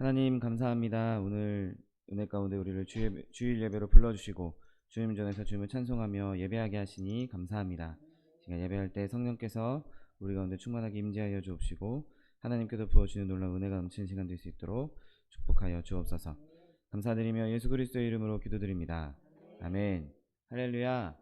하나님 감사합니다. 오늘 은혜 가운데 우리를 주일 예배로 불러주시고 주님 전에서 주님을 찬송하며 예배하게 하시니 감사합니다. 시간 예배할 때 성령께서 우리 가운데 충만하게 임재하여 주옵시고 하나님께서 부어주시는 놀라운 은혜가 넘치는 시간 될 수 있도록 축복하여 주옵소서. 감사드리며 예수 그리스도의 이름으로 기도드립니다. 아멘. 할렐루야.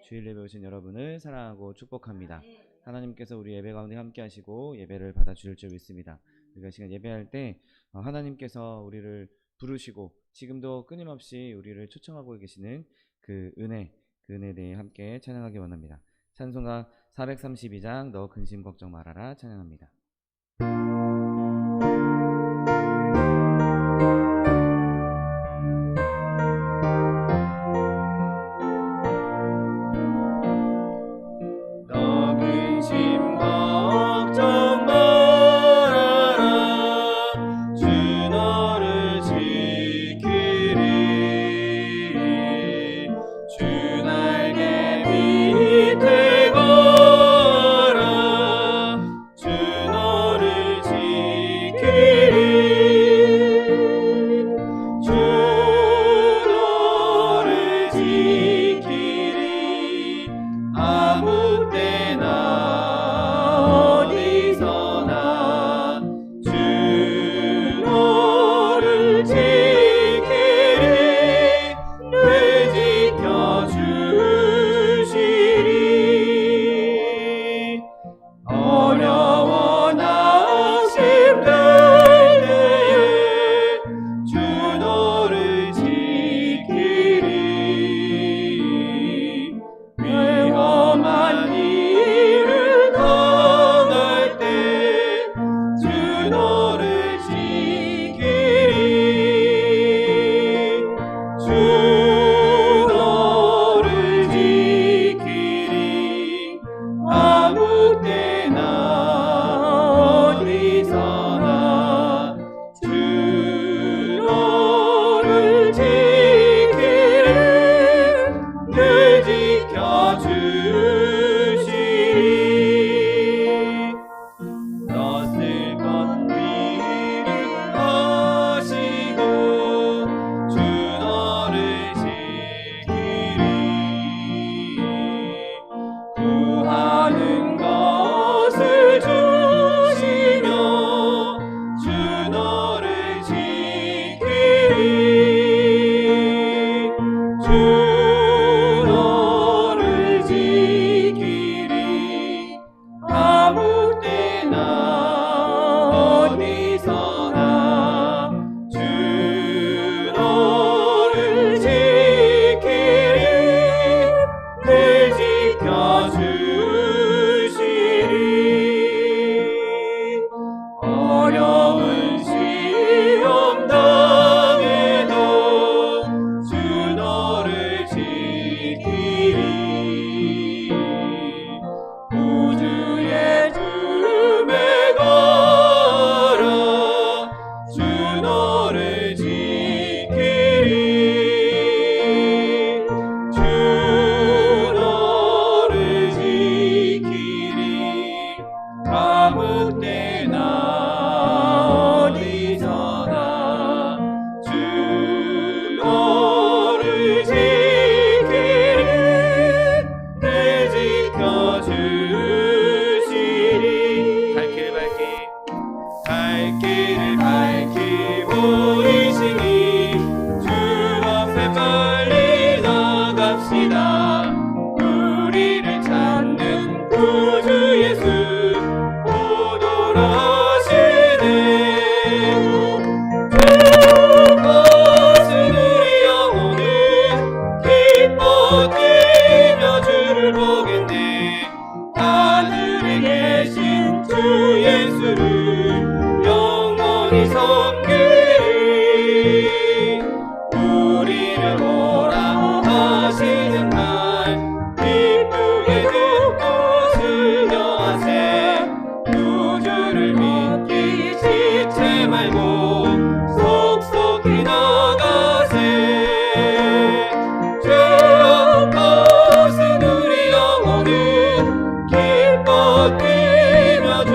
주일 예배 오신 여러분을 사랑하고 축복합니다. 하나님께서 우리 예배 가운데 함께 하시고 예배를 받아주실 줄 믿습니다. 우리가 시간 예배할 때 하나님께서 우리를 부르시고 지금도 끊임없이 우리를 초청하고 계시는 그 은혜에 대해 함께 찬양하기 원합니다. 찬송가 432장 너 근심 걱정 말아라 찬양합니다.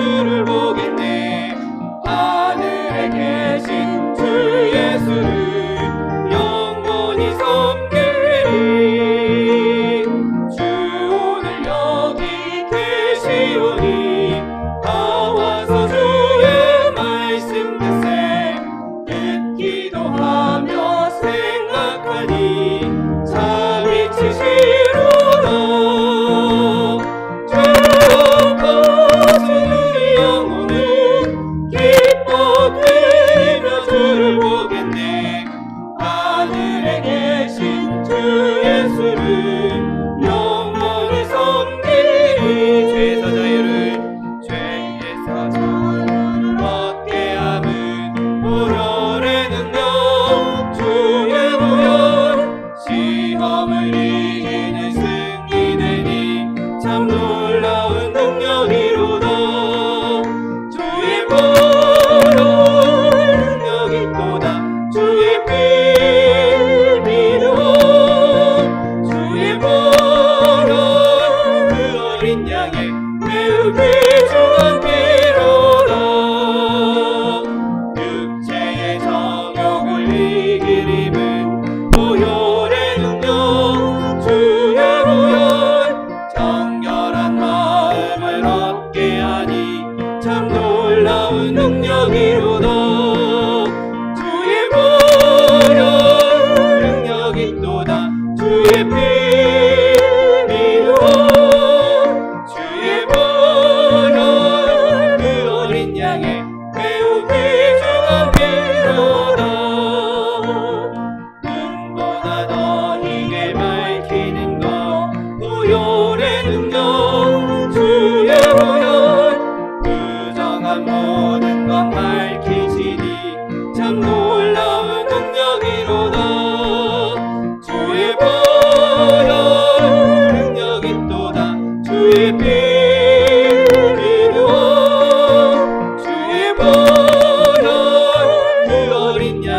주를 보겠네. 하늘에 계신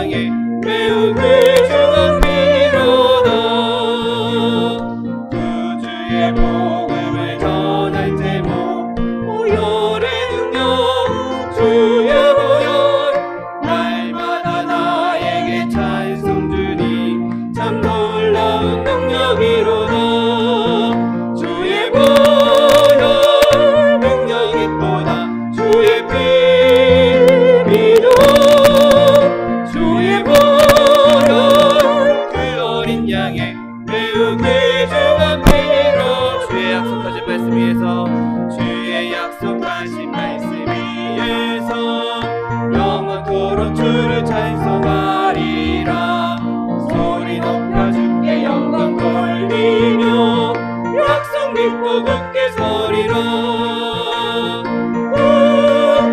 향해 매우 귀중한 피로다. 구주의 복음을 전할 제목 보혈의 능력 주의 보혈 날마다 나에게 찬송 주니 참 놀라운 능력이로다. 주의 보혈 능력이보다 주의 피 믿어 주의 보혈 그 어린 양의 매우 귀중한 피로 주의 약속하신 말씀 위에서 주의 약속하신 말씀 위에서 영원토록 주를 찬송하리라. 소리 높여 주께 영광 돌리며 약속 믿고 굳게 서리라.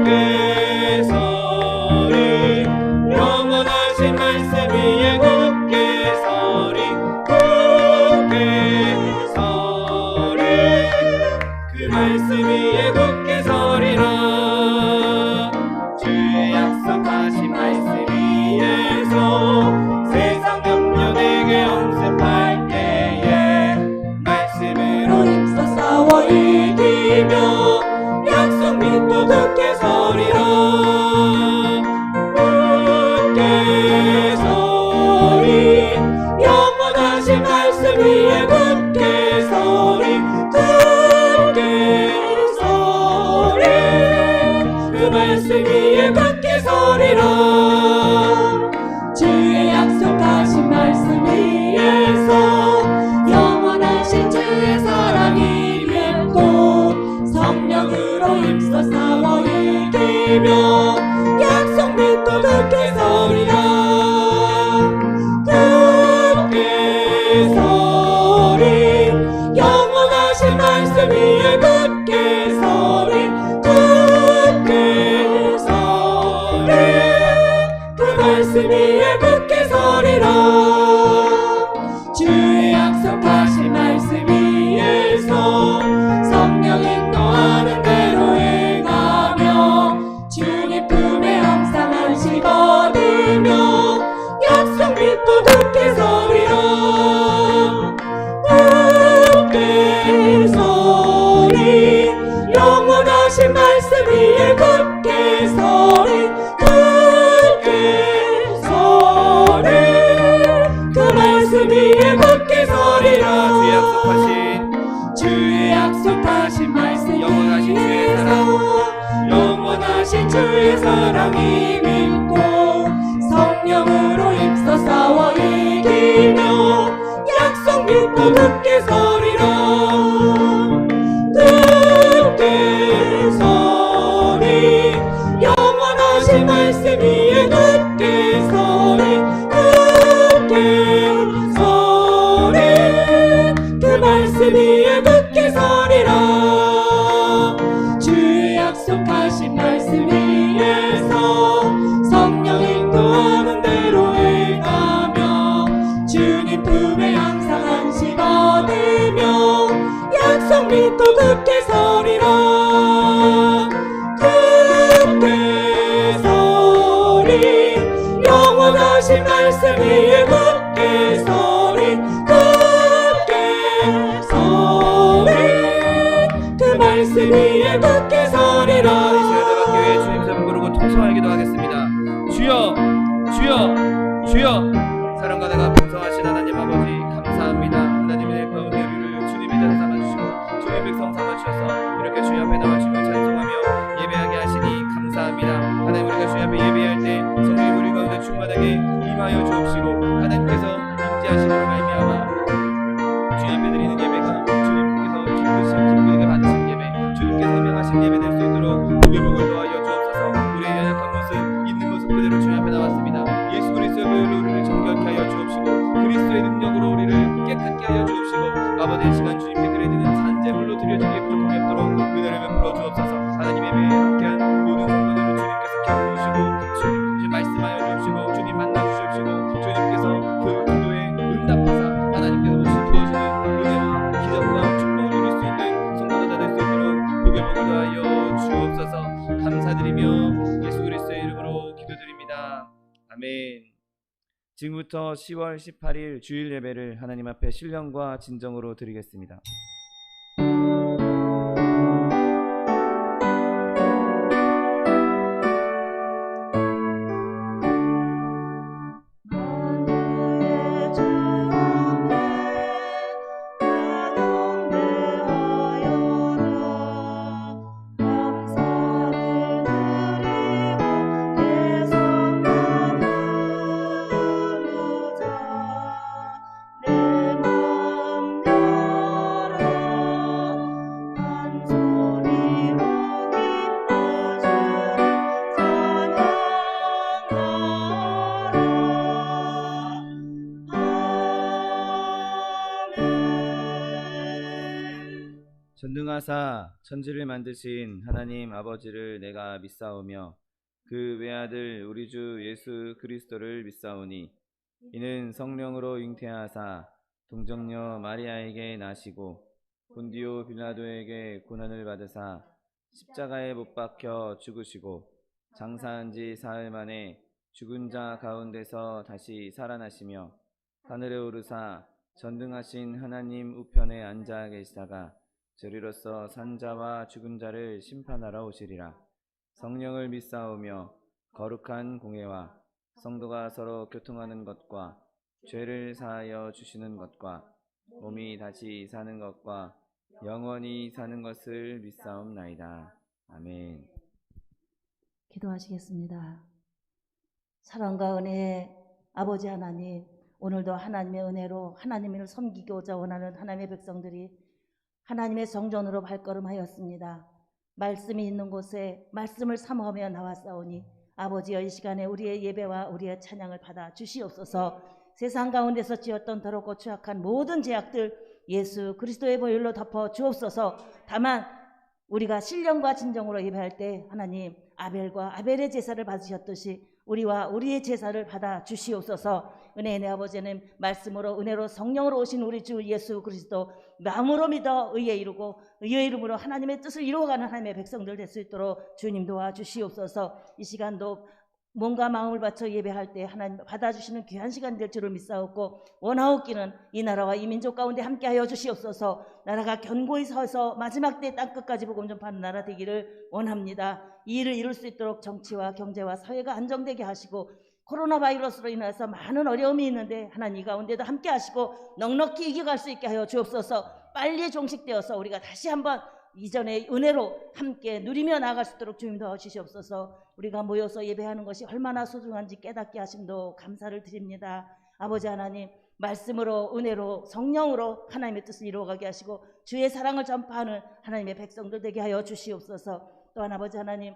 굳게 서리 영원하신 말씀 위에 굳게 서리 굳게 서리 그 말씀 위에 굳게 서리라. 주의 약속하신 말씀 위에서 세상 염려 내게 연습할 때에 말씀으로 힘써 싸워 이기며 약속 믿고 굳게 서리라. 굳게 서리 영원하신 말씀 위에 굳게 서리 굳게 서리 그 말씀 위에 굳게 서리라. 주의 약속하신 말씀 위에서 영원하신 주의 사랑이 믿고 성령으로 힘써 싸워 이기며 약속 믿고 굳게 서리라. 굳게 서리 영원하신 말씀 위에 굳게 서리 굳게 서리 그 말씀 위에 굳게 서리라. 주의 약속하신 말씀 위에서 성령 인도하는 대로 행하며 주님 품에 항상 안식 얻으며 약속 믿고 굳게 서리라. 굳게 서리 영원하신 말씀 위에 굳게 서리 굳게 서리 그 말씀 위에 굳게 서리라. 주의 약속하신 말씀 영원하신 주의 사랑 영원하신 주의 사랑이 믿고 성령으로 힘써 싸워 이기며 약속 믿고 굳게 서리라. 굳게 서리 영원하신 말씀 위에 굳게 서리 굳게 서리 그 말씀 위에 굳게 서리라. 주의 약속하신 말씀 위에서 성령 인도하는 대로 행하며 주님 품에 항상 안식 얻으며 약속 믿고 굳게 서리라. 굳게 서리 영원하신 말씀 위에 굳게 서리 굳게 서리 그 말씀 위에 굳게 서리라. 이 시간 다 교회 주님 이름 부르고 통성하기도 하겠습니다. 주여 주여 주여 사랑과 내가 풍성하신 하나님 아버지 감사합니다. 하나님의 내 가운데 우리를 주님의 자녀 삼아주시고 주님 백성 삼아주셔서 이렇게 주님 앞에 나와 주님을 찬송하며 예배하게 하시니 감사합니다. 하나님 우리가 주님 앞에 예배할 때 성령님 우리 가운데 충만하게 임하여 주옵시고 하나님께서 임재하심으로 말미암아 주님 앞에 드리는 예배가 주님께서 기쁘게 받으신 예배 주님께서 명하신 예배 될 수 있도록 주의 복을 더하여 주옵소서. 우리의 연약한 모습 있는 모습 그대로 주님 앞에 나왔습니다. 예수 그리스도의 보혈로 우리를 정결케 하여 주옵시고 그리스도의 능력으로 우리를 깨끗게 하여 주옵시고 아버지의 시간 주님께 드려지는 산재물로 드려지기에 부족함이 없도록 은혜를 베풀어 주옵소서. 하나님 예배에 함께한 모든 성도들을 주님께서 기뻐주시고 주님 말씀하여 주옵시고 주님 만나 주시옵시고 주님께서 그 지금부터 10월 18일 주일 예배를 하나님 앞에 신령과 진정으로 드리겠습니다. 전능하사 천지를 만드신 하나님 아버지를 내가 믿사오며 그 외아들 우리 주 예수 그리스도를 믿사오니 이는 성령으로 잉태하사 동정녀 마리아에게 나시고 본디오 빌라도에게 고난을 받으사 십자가에 못 박혀 죽으시고 장사한 지 사흘 만에 죽은 자 가운데서 다시 살아나시며 하늘에 오르사 전능하신 하나님 우편에 앉아 계시다가 저리로서 산자와 죽은 자를 심판하러 오시리라. 성령을 믿사오며 거룩한 공회와 성도가 서로 교통하는 것과 죄를 사하여 주시는 것과 몸이 다시 사는 것과 영원히 사는 것을 믿사옵나이다. 아멘. 기도하시겠습니다. 사랑과 은혜의 아버지 하나님, 오늘도 하나님의 은혜로 하나님을 섬기고자 원하는 하나님의 백성들이 하나님의 성전으로 발걸음하였습니다. 말씀이 있는 곳에 말씀을 사모하며 나왔사오니 아버지여, 이 시간에 우리의 예배와 우리의 찬양을 받아 주시옵소서. 세상 가운데서 지었던 더럽고 추악한 모든 죄악들 예수 그리스도의 보혈로 덮어 주옵소서. 다만 우리가 신령과 진정으로 예배할 때 하나님, 아벨과 아벨의 제사를 받으셨듯이 우리와 우리의 제사를 받아 주시옵소서. 은혜의 내 아버지는 말씀으로 은혜로 성령으로 오신 우리 주 예수 그리스도 마음으로 믿어 의에 이루고 의의 이름으로 하나님의 뜻을 이루어가는 하나님의 백성들 될 수 있도록 주님 도와주시옵소서. 이 시간도 몸과 마음을 바쳐 예배할 때 하나님 받아주시는 귀한 시간 될 줄을 믿사옵고 원하옵기는 이 나라와 이 민족 가운데 함께하여 주시옵소서. 나라가 견고히 서서 마지막 때 땅끝까지 복음 전파하는 나라 되기를 원합니다. 이 일을 이룰 수 있도록 정치와 경제와 사회가 안정되게 하시고 코로나 바이러스로 인해서 많은 어려움이 있는데 하나님 이 가운데도 함께 하시고 넉넉히 이겨갈 수 있게 하여 주옵소서. 빨리 종식되어서 우리가 다시 한번 이전의 은혜로 함께 누리며 나아갈 수 있도록 주님 도와주시옵소서. 우리가 모여서 예배하는 것이 얼마나 소중한지 깨닫게 하심도 감사를 드립니다. 아버지 하나님, 말씀으로 은혜로 성령으로 하나님의 뜻을 이루어가게 하시고 주의 사랑을 전파하는 하나님의 백성들 되게 하여 주시옵소서. 또한 아버지 하나님,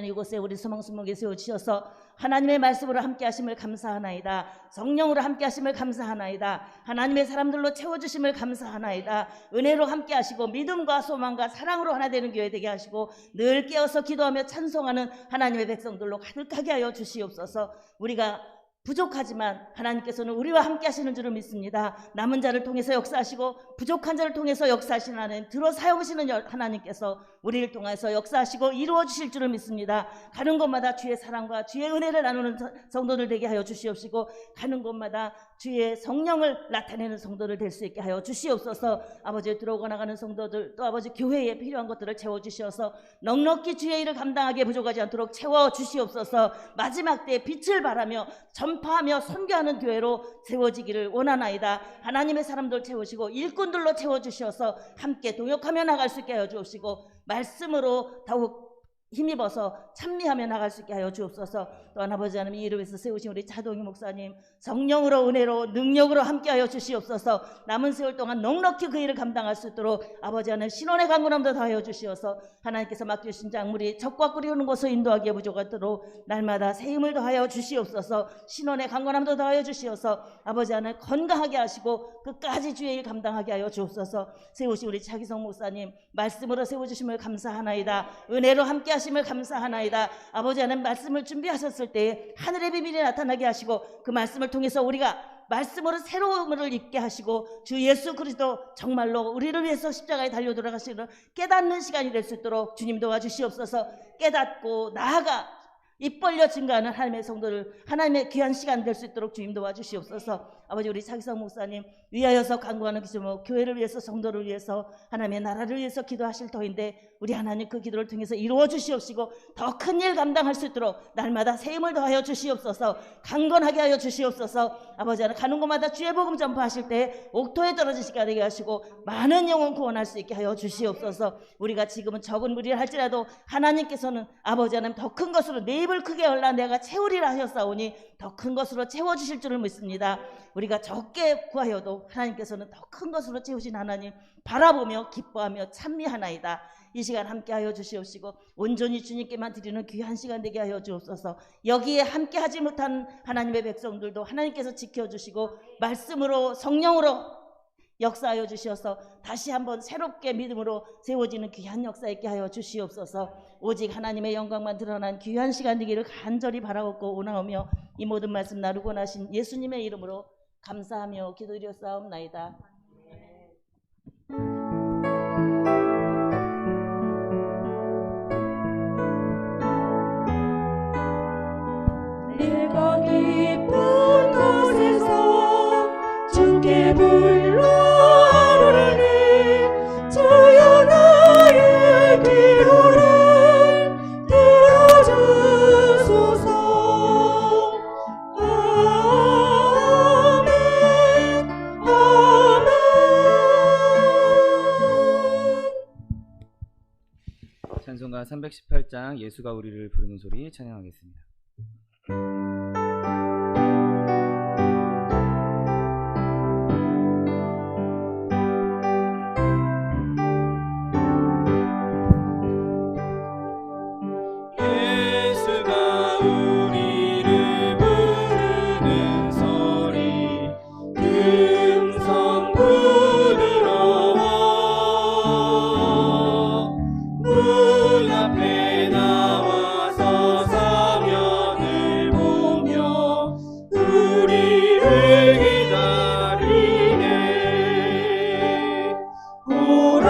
이곳에 우리 소망수목에 세워주셔서 하나님의 말씀으로 함께 하심을 감사하나이다. 성령으로 함께 하심을 감사하나이다. 하나님의 사람들로 채워주심을 감사하나이다. 은혜로 함께 하시고 믿음과 소망과 사랑으로 하나 되는 교회 되게 하시고 늘 깨어서 기도하며 찬송하는 하나님의 백성들로 가득하게 하여 주시옵소서. 우리가 부족하지만 하나님께서는 우리와 함께 하시는 줄을 믿습니다. 남은 자를 통해서 역사하시고 부족한 자를 통해서 역사하시는 하나님, 들어 사용하시는 하나님께서 우리를 통해서 역사하시고 이루어 주실 줄을 믿습니다. 가는 곳마다 주의 사랑과 주의 은혜를 나누는 성도들 되게 하여 주시옵시고 가는 곳마다 주의 성령을 나타내는 성도들 될 수 있게 하여 주시옵소서. 아버지, 들어오고 나가는 성도들 또 아버지 교회에 필요한 것들을 채워주셔서 넉넉히 주의 일을 감당하기에 부족하지 않도록 채워주시옵소서. 마지막 때에 빛을 발하며 전파하며 선교하는 교회로 세워지기를 원하나이다. 하나님의 사람들 채우시고 일꾼들로 채워주셔서 함께 동역하며 나갈 수 있게 하여 주옵시고 말씀으로 더욱 힘입어서 찬미하며 나갈 수 있게 하여 주옵소서. 또한 아버지 하나님, 이 일을 위해서 세우신 우리 차동희 목사님 성령으로 은혜로 능력으로 함께하여 주시옵소서. 남은 세월 동안 넉넉히 그 일을 감당할 수 있도록 아버지 하나님 신원의 강건함도 더하여 주시어서 하나님께서 맡겨주신 작물이 적과 꿀이 오는 곳을 인도하기에 부족하도록 날마다 새 힘을 더하여 주시옵소서. 신원의 강건함도 더하여 주시어서 아버지 하나님 건강하게 하시고 끝까지 주의 일 감당하게 하여 주옵소서. 세우신 우리 차기성 목사님 말씀으로 세워주심을 감사하나이다. 은혜로 함께 하심을 감사하나이다. 아버지 하나님, 말씀을 준비하셨을 때 하늘의 비밀이 나타나게 하시고 그 말씀을 통해서 우리가 말씀으로 새로움을 입게 하시고 주 예수 그리스도 정말로 우리를 위해서 십자가에 달려 돌아가시는 깨닫는 시간이 될 수 있도록 주님 도와주시옵소서. 깨닫고 나아가 입 벌려 증가하는 하나님의 성도를 하나님의 귀한 시간 될 수 있도록 주님 도와주시옵소서. 아버지, 우리 차기성 목사님 위하여서 간구하는 기도모 교회를 위해서, 성도를 위해서, 하나님의 나라를 위해서 기도하실 터인데 우리 하나님 그 기도를 통해서 이루어 주시옵시고 더 큰 일 감당할 수 있도록 날마다 새 힘을 더하여 주시옵소서. 강건하게 하여 주시옵소서. 아버지, 가는 곳마다 주의 복음 전파하실 때 옥토에 떨어지시게 되게 하시고 많은 영혼 구원할 수 있게 하여 주시옵소서. 우리가 지금은 적은 무리를 할지라도 하나님께서는 아버지 하나님 더 큰 것으로 내 입을 크게 열라 내가 채우리라 하셨사오니 더 큰 것으로 채워주실 줄을 믿습니다. 우리가 적게 구하여도 하나님께서는 더 큰 것으로 채우신 하나님 바라보며 기뻐하며 찬미하나이다. 이 시간 함께하여 주시옵시고 온전히 주님께만 드리는 귀한 시간 되게 하여 주옵소서. 여기에 함께하지 못한 하나님의 백성들도 하나님께서 지켜주시고 말씀으로 성령으로 역사하여 주시어서 다시 한번 새롭게 믿음으로 세워지는 귀한 역사 있게 하여 주시옵소서. 오직 하나님의 영광만 드러난 귀한 시간 되기를 간절히 바라옵고 원하오며 이 모든 말씀 나누고 나신 예수님의 이름으로 감사하며 기도드렸사옵나이다. 내가 기쁜 곳에서 주께 불러하노니 주여 나의 기도를 들어주소서. 아멘 아멘. 찬송가 318장 예수가 우리를 부르는 소리 찬양하겠습니다. 예수가 우리를 부르는 소리 금성 부드러워 문 앞에 나와서 사면을 보며 우리를 기다리네. 오라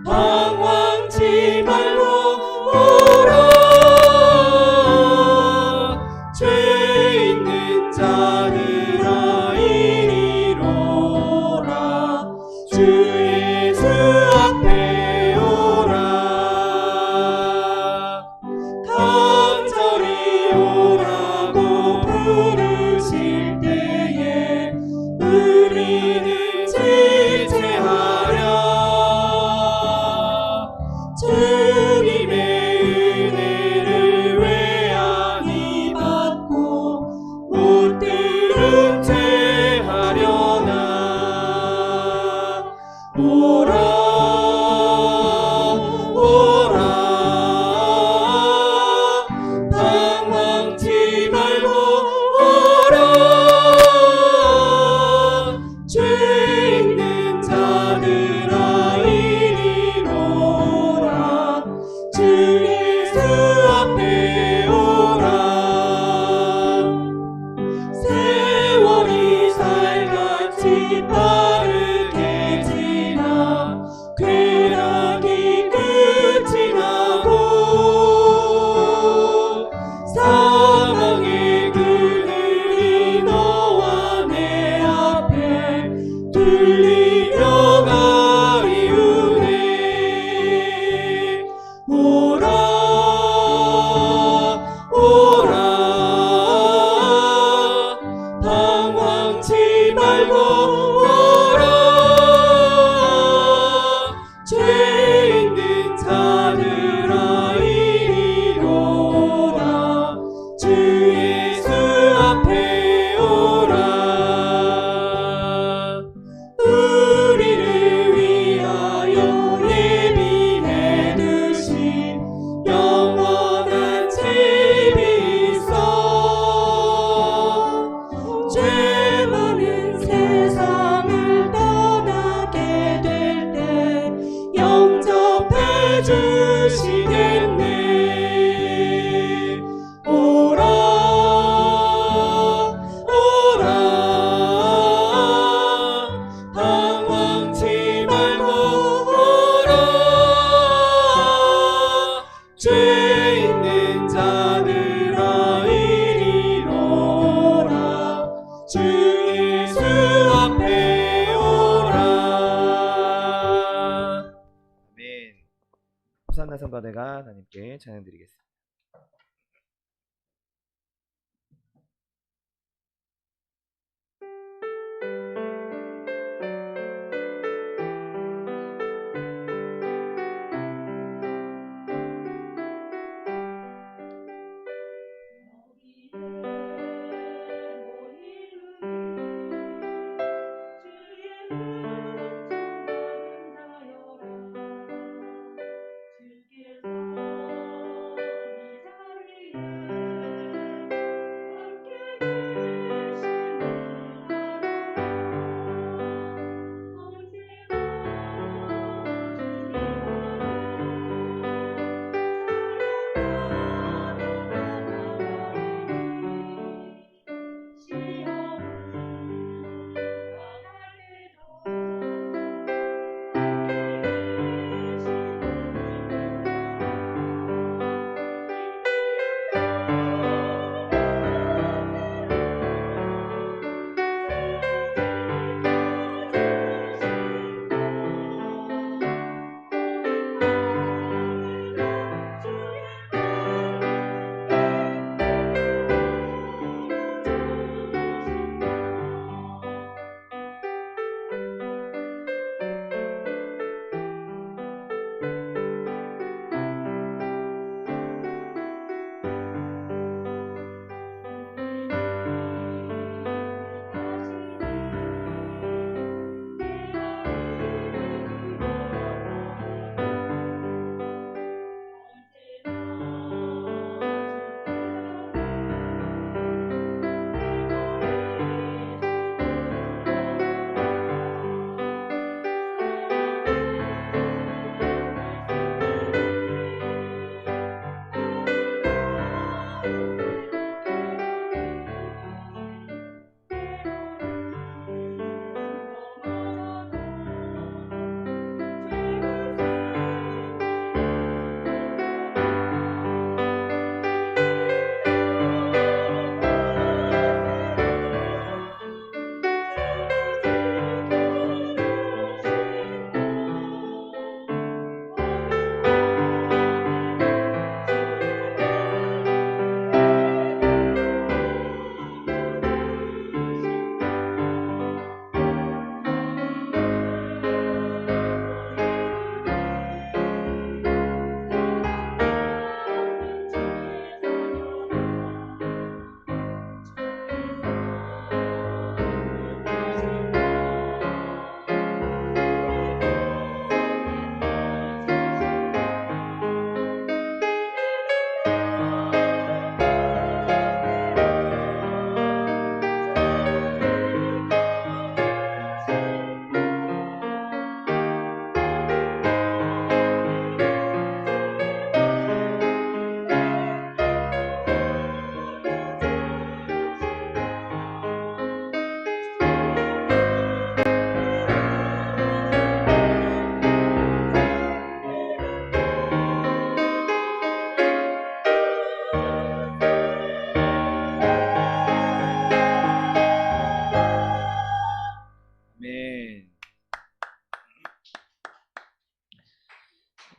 방황치 말고 오라. 죄 있는 자들아 이리로라. 주 예수 앞에 오라. 간절히 오라고 부르실 때에 우리는 지체하랴. 주님의 은혜를 외양히 받고 못 들은 채 하려나. 오라 오라 방황치 말고 오라. 죄 있는 자들아 이리로라. 주 예수 앞에 오라. 세월이 살같이 빠르게 지나 쾌락이 끝이 나고 사망의 그늘이 너와 내 앞에 뚫리며 가리우네. 오라 죄 있는 자들아 이리로라 주 예수 앞에 오라. 아멘. 호산나 선바대가 하나님께 찬양드리겠습니다.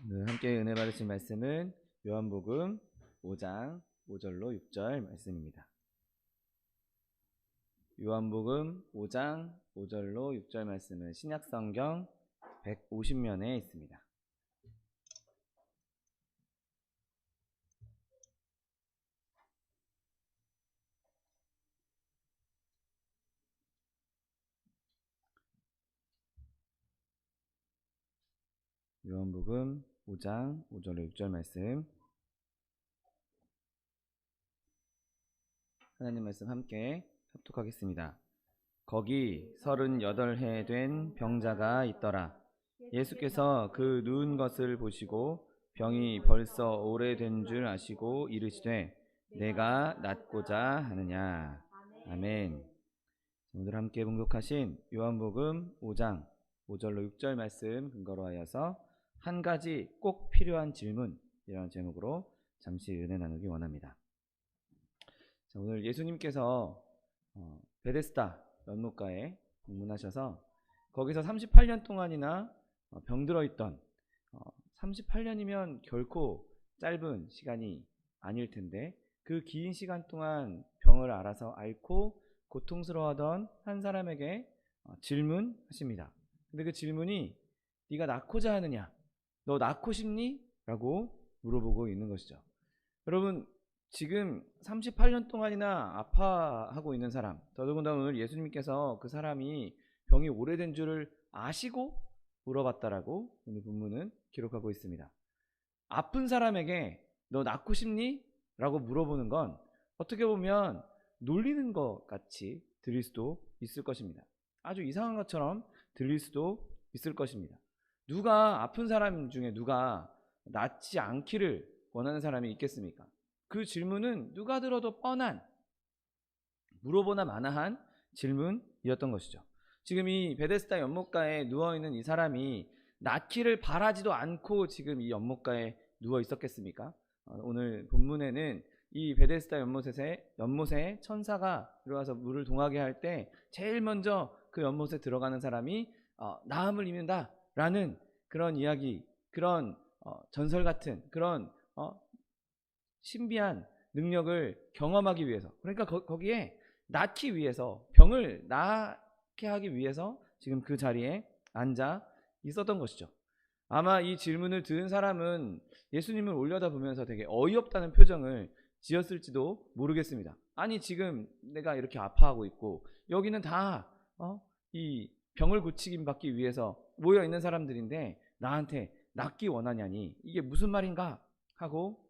오늘 함께 은혜 받으신 말씀은 요한복음 5장 5절로 6절 말씀입니다. 요한복음 5장 5절로 6절 말씀은 신약성경 150면에 있습니다. 요한복음 5장 5절로 6절 말씀, 하나님 말씀 함께 합독하겠습니다. 거기 38해 된 병자가 있더라. 예수께서 그 누운 것을 보시고 병이 벌써 오래된 줄 아시고 이르시되 내가 낫고자 하느냐. 아멘. 오늘 함께 봉독하신 요한복음 5장 5절로 6절 말씀 근거로 하여서 한 가지 꼭 필요한 질문, 이런 제목으로 잠시 은혜 나누기 원합니다. 자, 오늘 예수님께서 베데스다 연못가에 방문하셔서 거기서 38년 동안이나 병들어 있던 38년이면 결코 짧은 시간이 아닐 텐데 그 긴 시간 동안 병을 앓고 고통스러워하던 한 사람에게 질문하십니다. 근데 그 질문이 네가 낳고자 하느냐? 너 낳고 싶니? 라고 물어보고 있는 것이죠. 여러분, 지금 38년 동안이나 아파하고 있는 사람, 더더군다나 오늘 예수님께서 그 사람이 병이 오래된 줄을 아시고 물어봤다라고 오늘 본문은 기록하고 있습니다. 아픈 사람에게 너 낳고 싶니? 라고 물어보는 건 어떻게 보면 놀리는 것 같이 들릴 수도 있을 것입니다. 아주 이상한 것처럼 들릴 수도 있을 것입니다. 누가 아픈 사람 중에 누가 낫지 않기를 원하는 사람이 있겠습니까? 그 질문은 누가 들어도 뻔한, 물어보나 마나한 질문이었던 것이죠. 지금 이 베데스다 연못가에 누워있는 이 사람이 낫기를 바라지도 않고 지금 이 연못가에 누워 있었겠습니까? 오늘 본문에는 이 베데스다 연못에 천사가 들어와서 물을 동하게 할 때 제일 먼저 그 연못에 들어가는 사람이 나음을 입는다 라는 그런 이야기, 그런 전설 같은 그런 신비한 능력을 경험하기 위해서, 그러니까 거기에 낫기 위해서, 병을 낫게 하기 위해서 지금 그 자리에 앉아 있었던 것이죠. 아마 이 질문을 들은 사람은 예수님을 올려다보면서 되게 어이없다는 표정을 지었을지도 모르겠습니다. 아니, 지금 내가 이렇게 아파하고 있고 여기는 다 이 병을 고치긴 받기 위해서 모여 있는 사람들인데 나한테 낫기 원하냐니 이게 무슨 말인가 하고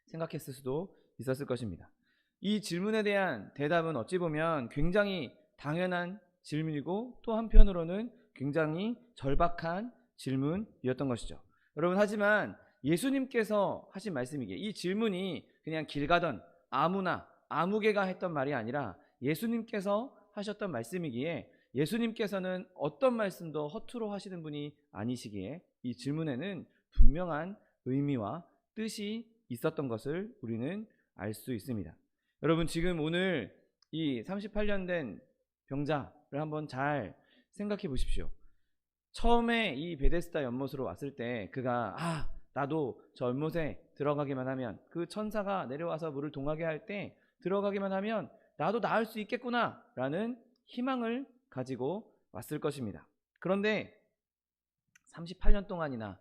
생각했을 수도 있었을 것입니다. 이 질문에 대한 대답은 어찌 보면 굉장히 당연한 질문이고 또 한편으로는 굉장히 절박한 질문이었던 것이죠. 여러분, 하지만 예수님께서 하신 말씀이기에 이 질문이 그냥 길 가던 아무나 아무개가 했던 말이 아니라 예수님께서 하셨던 말씀이기에 예수님께서는 어떤 말씀도 허투루 하시는 분이 아니시기에 이 질문에는 분명한 의미와 뜻이 있었던 것을 우리는 알 수 있습니다. 여러분, 지금 오늘 이 38년 된 병자를 한번 잘 생각해 보십시오. 처음에 이 베데스다 연못으로 왔을 때 그가 나도 저 연못에 들어가기만 하면, 그 천사가 내려와서 물을 동하게 할 때 들어가기만 하면 나도 나을 수 있겠구나 라는 희망을 가지고 왔을 것입니다. 그런데 38년 동안이나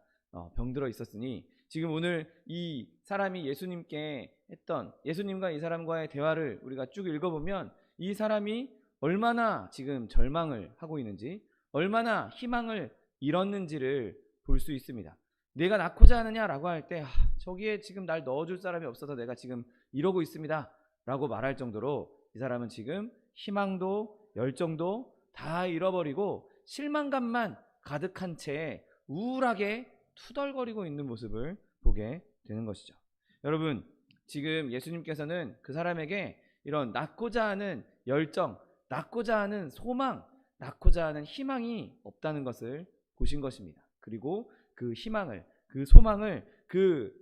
병들어 있었으니 지금 오늘 이 사람이 예수님께 했던, 예수님과 이 사람과의 대화를 우리가 쭉 읽어보면 이 사람이 얼마나 지금 절망을 하고 있는지, 얼마나 희망을 잃었는지를 볼 수 있습니다. 내가 낳고자 하느냐라고 할 때 저기에 지금 날 넣어줄 사람이 없어서 내가 지금 이러고 있습니다 라고 말할 정도로 이 사람은 지금 희망도 열정도 다 잃어버리고 실망감만 가득한 채 우울하게 투덜거리고 있는 모습을 보게 되는 것이죠. 여러분, 지금 예수님께서는 그 사람에게 이런 낳고자 하는 열정, 낳고자 하는 소망, 낳고자 하는 희망이 없다는 것을 보신 것입니다. 그리고 그 희망을, 그 소망을, 그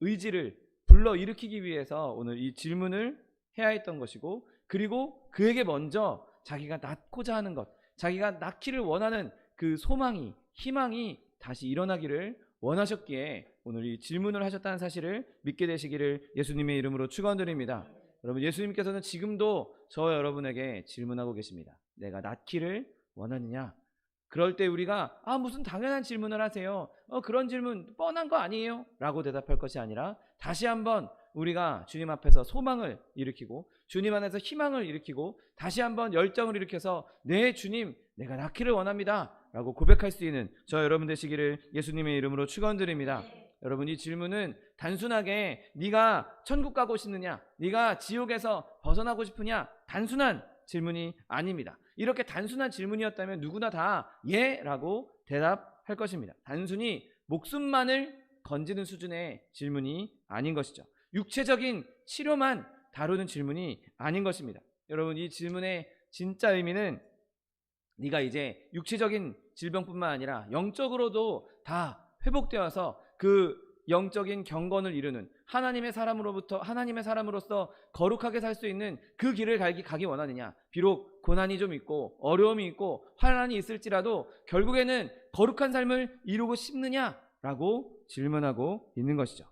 의지를 불러일으키기 위해서 오늘 이 질문을 해야 했던 것이고, 그리고 그에게 먼저 자기가 낳고자 하는 것, 자기가 낳기를 원하는 그 소망이, 희망이 다시 일어나기를 원하셨기에 오늘 이 질문을 하셨다는 사실을 믿게 되시기를 예수님의 이름으로 축원드립니다. 여러분, 예수님께서는 지금도 저 여러분에게 질문하고 계십니다. 내가 낳기를 원하느냐? 그럴 때 우리가 무슨 당연한 질문을 하세요, 그런 질문 뻔한 거 아니에요? 라고 대답할 것이 아니라 다시 한번 우리가 주님 앞에서 소망을 일으키고 주님 안에서 희망을 일으키고 다시 한번 열정을 일으켜서 네 주님, 내가 낳기를 원합니다 라고 고백할 수 있는 저 여러분 되시기를 예수님의 이름으로 축원드립니다. 여러분, 이 질문은 단순하게 네가 천국 가고 싶느냐, 네가 지옥에서 벗어나고 싶으냐, 단순한 질문이 아닙니다. 이렇게 단순한 질문이었다면 누구나 다 예 라고 대답할 것입니다. 단순히 목숨만을 건지는 수준의 질문이 아닌 것이죠. 육체적인 치료만 다루는 질문이 아닌 것입니다. 여러분, 이 질문의 진짜 의미는 네가 이제 육체적인 질병뿐만 아니라 영적으로도 다 회복되어서 그 영적인 경건을 이루는 하나님의 사람으로서 거룩하게 살 수 있는 그 길을 가기 원하느냐? 비록 고난이 좀 있고 어려움이 있고 환난이 있을지라도 결국에는 거룩한 삶을 이루고 싶느냐라고 질문하고 있는 것이죠.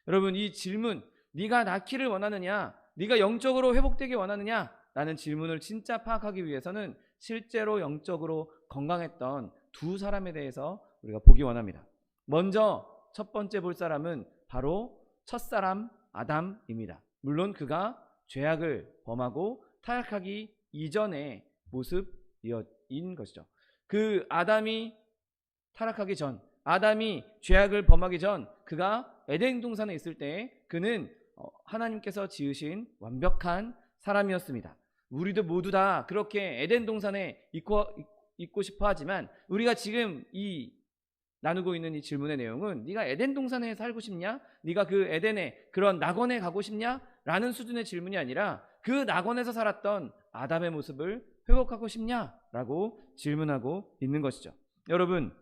여러분, 이 질문, 네가 낫기를 원하느냐, 네가 영적으로 회복되기 원하느냐 라는 질문을 진짜 파악하기 위해서는 실제로 영적으로 건강했던 두 사람에 대해서 우리가 보기 원합니다. 먼저 첫 번째 볼 사람은 바로 첫사람 아담입니다. 물론 그가 죄악을 범하고 타락하기 이전의 모습인 것이죠. 그 아담이 타락하기 전, 아담이 죄악을 범하기 전, 그가 에덴 동산에 있을 때 그는 하나님께서 지으신 완벽한 사람이었습니다. 우리도 모두 다 그렇게 에덴 동산에 있고 싶어 하지만, 우리가 지금 나누고 있는 이 질문의 내용은 네가 에덴 동산에 살고 싶냐? 네가 그 에덴의 그런 낙원에 가고 싶냐? 라는 수준의 질문이 아니라 그 낙원에서 살았던 아담의 모습을 회복하고 싶냐? 라고 질문하고 있는 것이죠. 여러분,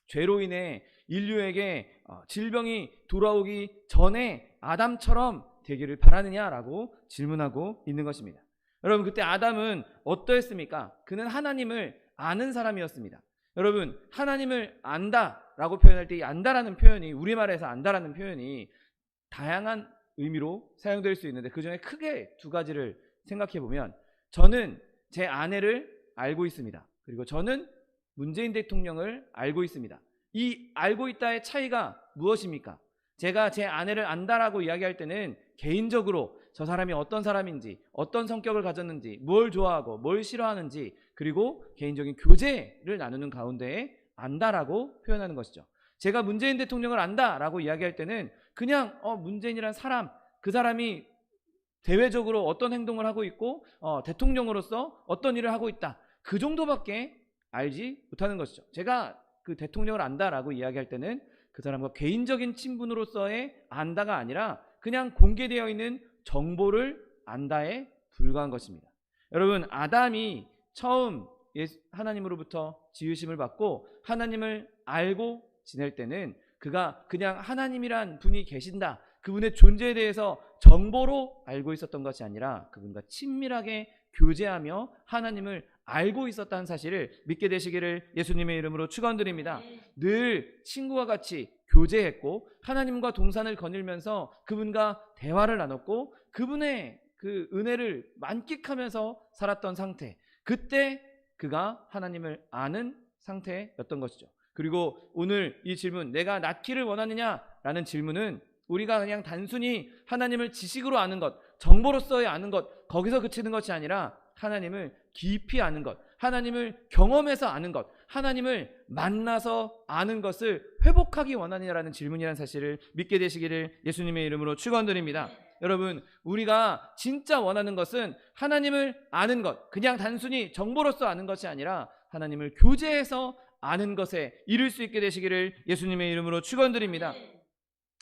죄로 인해 인류에게 질병이 돌아오기 전에 아담처럼 되기를 바라느냐라고 질문하고 있는 것입니다. 여러분, 그때 아담은 어떠했습니까? 그는 하나님을 아는 사람이었습니다. 여러분, 하나님을 안다라고 표현할 때 이 안다라는 표현이, 우리말에서 안다라는 표현이 다양한 의미로 사용될 수 있는데 그 중에 크게 두 가지를 생각해 보면, 저는 제 아내를 알고 있습니다. 그리고 저는 문재인 대통령을 알고 있습니다. 이 알고 있다의 차이가 무엇입니까? 제가 제 아내를 안다라고 이야기할 때는 개인적으로 저 사람이 어떤 사람인지, 어떤 성격을 가졌는지, 뭘 좋아하고 뭘 싫어하는지, 그리고 개인적인 교제를 나누는 가운데에 안다라고 표현하는 것이죠. 제가 문재인 대통령을 안다라고 이야기할 때는 그냥 문재인이란 사람, 그 사람이 대외적으로 어떤 행동을 하고 있고 대통령으로서 어떤 일을 하고 있다, 그 정도밖에 알지 못하는 것이죠. 제가 그 대통령을 안다라고 이야기할 때는 그 사람과 개인적인 친분으로서의 안다가 아니라 그냥 공개되어 있는 정보를 안다에 불과한 것입니다. 여러분, 아담이 처음 하나님으로부터 지으심을 받고 하나님을 알고 지낼 때는 그가 그냥 하나님이란 분이 계신다, 그분의 존재에 대해서 정보로 알고 있었던 것이 아니라 그분과 친밀하게 교제하며 하나님을 알고 있었다는 사실을 믿게 되시기를 예수님의 이름으로 축원드립니다. 늘 친구와 같이 교제했고 하나님과 동산을 거닐면서 그분과 대화를 나눴고 그분의 그 은혜를 만끽하면서 살았던 상태, 그때 그가 하나님을 아는 상태였던 것이죠. 그리고 오늘 이 질문, 내가 낫기를 원하느냐라는 질문은 우리가 그냥 단순히 하나님을 지식으로 아는 것, 정보로서의 아는 것, 거기서 그치는 것이 아니라 하나님을 깊이 아는 것, 하나님을 경험해서 아는 것, 하나님을 만나서 아는 것을 회복하기 원하느냐라는 질문이라는 사실을 믿게 되시기를 예수님의 이름으로 축원드립니다. 여러분, 우리가 진짜 원하는 것은 하나님을 아는 것, 그냥 단순히 정보로서 아는 것이 아니라 하나님을 교제해서 아는 것에 이룰 수 있게 되시기를 예수님의 이름으로 축원드립니다.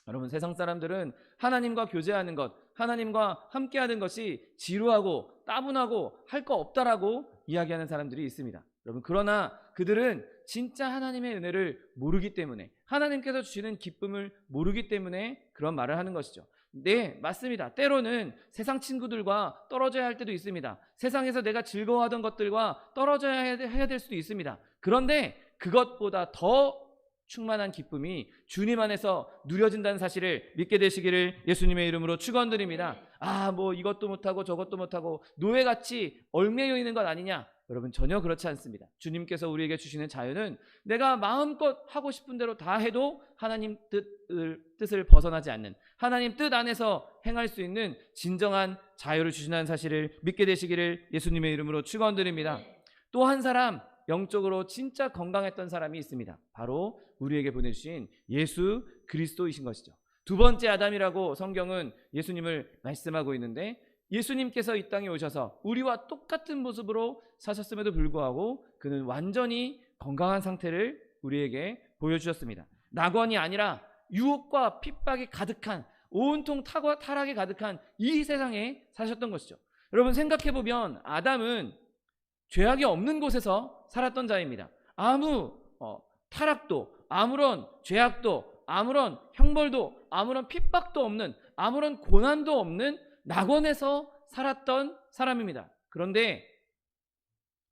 여러분, 세상 사람들은 하나님과 교제하는 것, 하나님과 함께하는 것이 지루하고 따분하고 할 거 없다라고 이야기하는 사람들이 있습니다. 여러분, 그러나 그들은 진짜 하나님의 은혜를 모르기 때문에, 하나님께서 주시는 기쁨을 모르기 때문에 그런 말을 하는 것이죠. 네, 맞습니다. 때로는 세상 친구들과 떨어져야 할 때도 있습니다. 세상에서 내가 즐거워하던 것들과 떨어져야 해야 될 수도 있습니다. 그런데 그것보다 더 충만한 기쁨이 주님 안에서 누려진다는 사실을 믿게 되시기를 예수님의 이름으로 축원드립니다. 뭐 이것도 못하고 저것도 못하고 노예같이 얽매여 있는 것 아니냐? 여러분, 전혀 그렇지 않습니다. 주님께서 우리에게 주시는 자유는 내가 마음껏 하고 싶은 대로 다 해도 하나님 뜻을 벗어나지 않는, 하나님 뜻 안에서 행할 수 있는 진정한 자유를 주신다는 사실을 믿게 되시기를 예수님의 이름으로 축원드립니다. 또 한 사람, 영적으로 진짜 건강했던 사람이 있습니다. 바로 우리에게 보내주신 예수 그리스도이신 것이죠. 두 번째 아담이라고 성경은 예수님을 말씀하고 있는데, 예수님께서 이 땅에 오셔서 우리와 똑같은 모습으로 사셨음에도 불구하고 그는 완전히 건강한 상태를 우리에게 보여주셨습니다. 낙원이 아니라 유혹과 핍박이 가득한, 온통 타락이 가득한 이 세상에 사셨던 것이죠. 여러분, 생각해보면 아담은 죄악이 없는 곳에서 살았던 자입니다. 아무 타락도, 아무런 죄악도 아무런 형벌도 아무런 핍박도 없는 아무런 고난도 없는 낙원에서 살았던 사람입니다. 그런데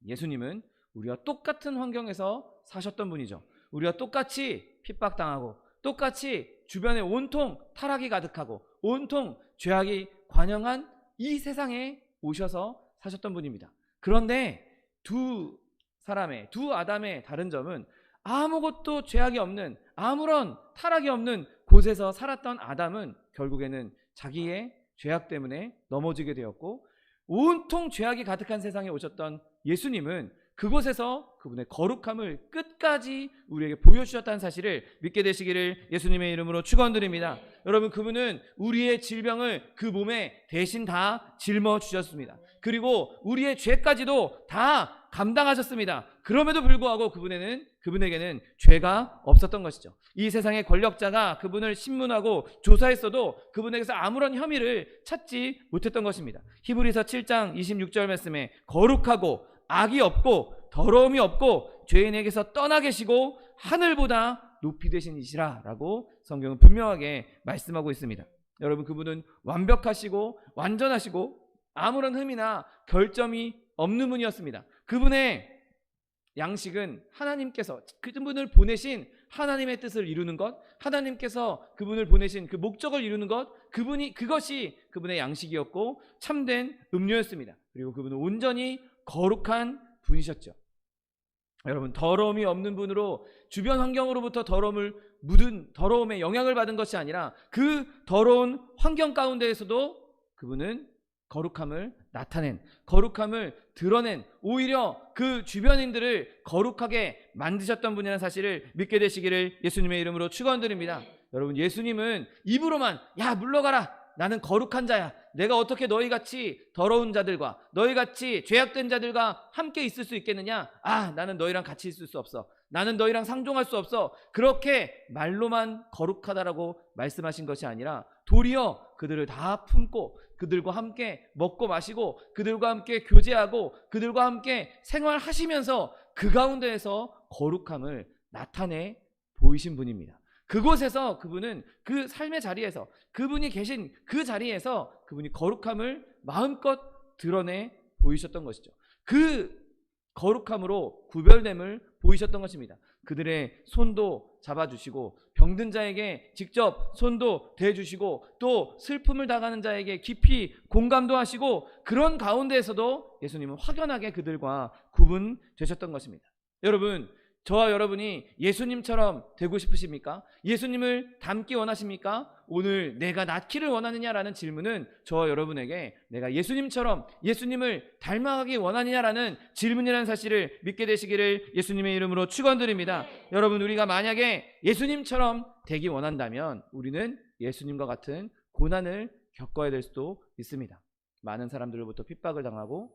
예수님은 우리와 똑같은 환경에서 사셨던 분이죠. 우리와 똑같이 핍박당하고 똑같이 주변에 온통 타락이 가득하고 온통 죄악이 관영한 이 세상에 오셔서 사셨던 분입니다. 그런데 두 아담의 다른 점은 아무것도 죄악이 없는 아무런 타락이 없는 곳에서 살았던 아담은 결국에는 자기의 죄악 때문에 넘어지게 되었고, 온통 죄악이 가득한 세상에 오셨던 예수님은 그곳에서 그분의 거룩함을 끝까지 우리에게 보여주셨다는 사실을 믿게 되시기를 예수님의 이름으로 축원드립니다. 여러분, 그분은 우리의 질병을 그 몸에 대신 다 짊어주셨습니다. 그리고 우리의 죄까지도 다 감당하셨습니다. 그럼에도 불구하고 그분에게는 죄가 없었던 것이죠. 이 세상의 권력자가 그분을 신문하고 조사했어도 그분에게서 아무런 혐의를 찾지 못했던 것입니다. 히브리서 7장 26절 말씀에 거룩하고 악이 없고 더러움이 없고 죄인에게서 떠나 계시고 하늘보다 높이 되신 이시라 라고 성경은 분명하게 말씀하고 있습니다. 여러분, 그분은 완벽하시고 완전하시고 아무런 흠이나 결점이 없는 분이었습니다. 그분의 양식은 하나님께서 그분을 보내신 하나님의 뜻을 이루는 것, 하나님께서 그분을 보내신 그 목적을 이루는 것, 그것이 그분의 양식이었고 참된 음료였습니다. 그리고 그분은 온전히 거룩한 분이셨죠. 여러분, 더러움이 없는 분으로 주변 환경으로부터 더러움의 영향을 받은 것이 아니라 그 더러운 환경 가운데에서도 그분은 거룩함을 나타낸, 거룩함을 드러낸, 오히려 그 주변인들을 거룩하게 만드셨던 분이라는 사실을 믿게 되시기를 예수님의 이름으로 축원드립니다. 여러분, 예수님은 입으로만 야 물러가라, 나는 거룩한 자야, 내가 어떻게 너희같이 더러운 자들과 너희같이 죄악된 자들과 함께 있을 수 있겠느냐, 나는 너희랑 같이 있을 수 없어, 나는 너희랑 상종할 수 없어, 그렇게 말로만 거룩하다라고 말씀하신 것이 아니라 도리어 그들을 다 품고 그들과 함께 먹고 마시고 그들과 함께 교제하고 그들과 함께 생활하시면서 그 가운데에서 거룩함을 나타내 보이신 분입니다. 그곳에서 그분은 그 삶의 자리에서, 그분이 계신 그 자리에서 그분이 거룩함을 마음껏 드러내 보이셨던 것이죠. 그 거룩함으로 구별됨을 보이셨던 것입니다. 그들의 손도 잡아주시고 병든 자에게 직접 손도 대주시고 또 슬픔을 당하는 자에게 깊이 공감도 하시고, 그런 가운데에서도 예수님은 확연하게 그들과 구분되셨던 것입니다. 여러분, 저와 여러분이 예수님처럼 되고 싶으십니까? 예수님을 닮기 원하십니까? 오늘 내가 낫기를 원하느냐라는 질문은 저와 여러분에게 내가 예수님처럼 예수님을 닮아가기 원하느냐라는 질문이라는 사실을 믿게 되시기를 예수님의 이름으로 축원드립니다. 여러분, 우리가 만약에 예수님처럼 되기 원한다면 우리는 예수님과 같은 고난을 겪어야 될 수도 있습니다. 많은 사람들로부터 핍박을 당하고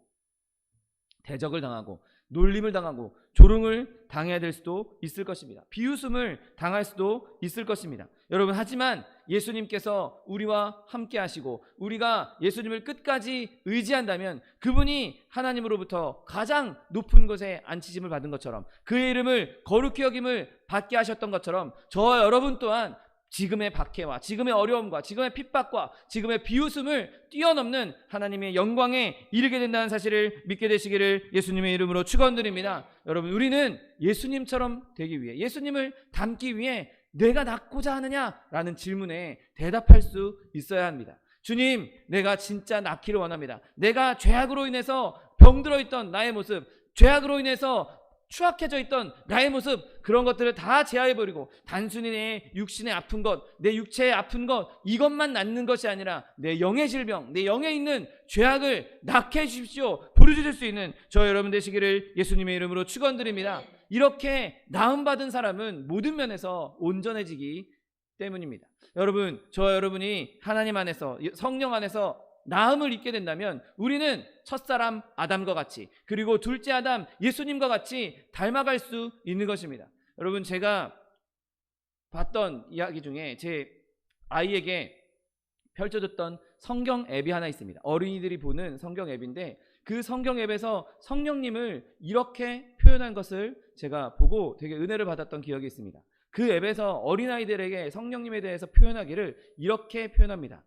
대적을 당하고 놀림을 당하고 조롱을 당해야 될 수도 있을 것입니다. 비웃음을 당할 수도 있을 것입니다. 여러분, 하지만 예수님께서 우리와 함께 하시고 우리가 예수님을 끝까지 의지한다면 그분이 하나님으로부터 가장 높은 곳에 앉히심을 받은 것처럼, 그의 이름을 거룩히 여김을 받게 하셨던 것처럼 저와 여러분 또한 지금의 박해와 지금의 어려움과 지금의 핍박과 지금의 비웃음을 뛰어넘는 하나님의 영광에 이르게 된다는 사실을 믿게 되시기를 예수님의 이름으로 축원드립니다. 여러분, 우리는 예수님처럼 되기 위해, 예수님을 닮기 위해 내가 낫고자 하느냐라는 질문에 대답할 수 있어야 합니다. 주님, 내가 진짜 낫기를 원합니다. 내가 죄악으로 인해서 병들어 있던 나의 모습, 죄악으로 인해서 추악해져 있던 나의 모습, 그런 것들을 다 제하해버리고 단순히 내 육신의 아픈 것, 내 육체의 아픈 것, 이것만 낫는 것이 아니라 내 영의 질병, 내 영에 있는 죄악을 낫게 해주십시오, 부르짖을 수 있는 저 여러분 되시기를 예수님의 이름으로 축원드립니다. 이렇게 나음받은 사람은 모든 면에서 온전해지기 때문입니다. 여러분, 저와 여러분이 하나님 안에서, 성령 안에서 나음을 입게 된다면 우리는 첫사람 아담과 같이, 그리고 둘째 아담 예수님과 같이 닮아갈 수 있는 것입니다. 여러분, 제가 봤던 이야기 중에 제 아이에게 펼쳐졌던 성경 앱이 하나 있습니다. 어린이들이 보는 성경 앱인데 그 성경 앱에서 성령님을 이렇게 표현한 것을 제가 보고 되게 은혜를 받았던 기억이 있습니다. 그 앱에서 어린아이들에게 성령님에 대해서 표현하기를 이렇게 표현합니다.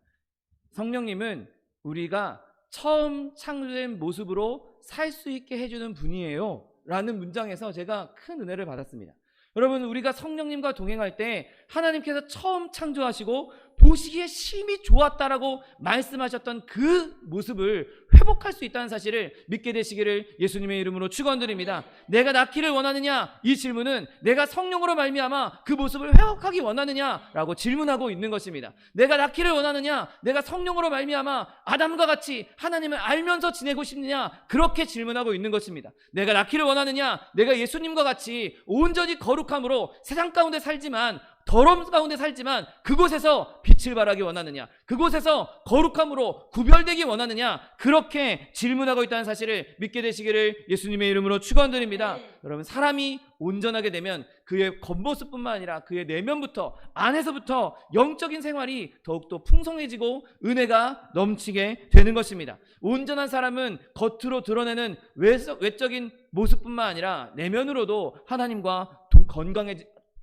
성령님은 우리가 처음 창조된 모습으로 살 수 있게 해주는 분이에요 라는 문장에서 제가 큰 은혜를 받았습니다. 여러분, 우리가 성령님과 동행할 때 하나님께서 처음 창조하시고 보시기에 심히 좋았다라고 말씀하셨던 그 모습을 회복할 수 있다는 사실을 믿게 되시기를 예수님의 이름으로 축원드립니다. 내가 낳기를 원하느냐? 이 질문은 내가 성령으로 말미암아 그 모습을 회복하기 원하느냐라고 질문하고 있는 것입니다. 내가 낳기를 원하느냐? 내가 성령으로 말미암아 아담과 같이 하나님을 알면서 지내고 싶느냐? 그렇게 질문하고 있는 것입니다. 내가 낳기를 원하느냐? 내가 예수님과 같이 온전히 거룩함으로 세상 가운데 살지만 더러움 가운데 살지만 그곳에서 빛을 발하기 원하느냐? 그곳에서 거룩함으로 구별되기 원하느냐? 그렇게 질문하고 있다는 사실을 믿게 되시기를 예수님의 이름으로 축원드립니다. 여러분, 사람이 온전하게 되면 그의 겉모습뿐만 아니라 그의 내면부터, 안에서부터 영적인 생활이 더욱더 풍성해지고 은혜가 넘치게 되는 것입니다. 온전한 사람은 겉으로 드러내는 외적인 모습뿐만 아니라 내면으로도 하나님과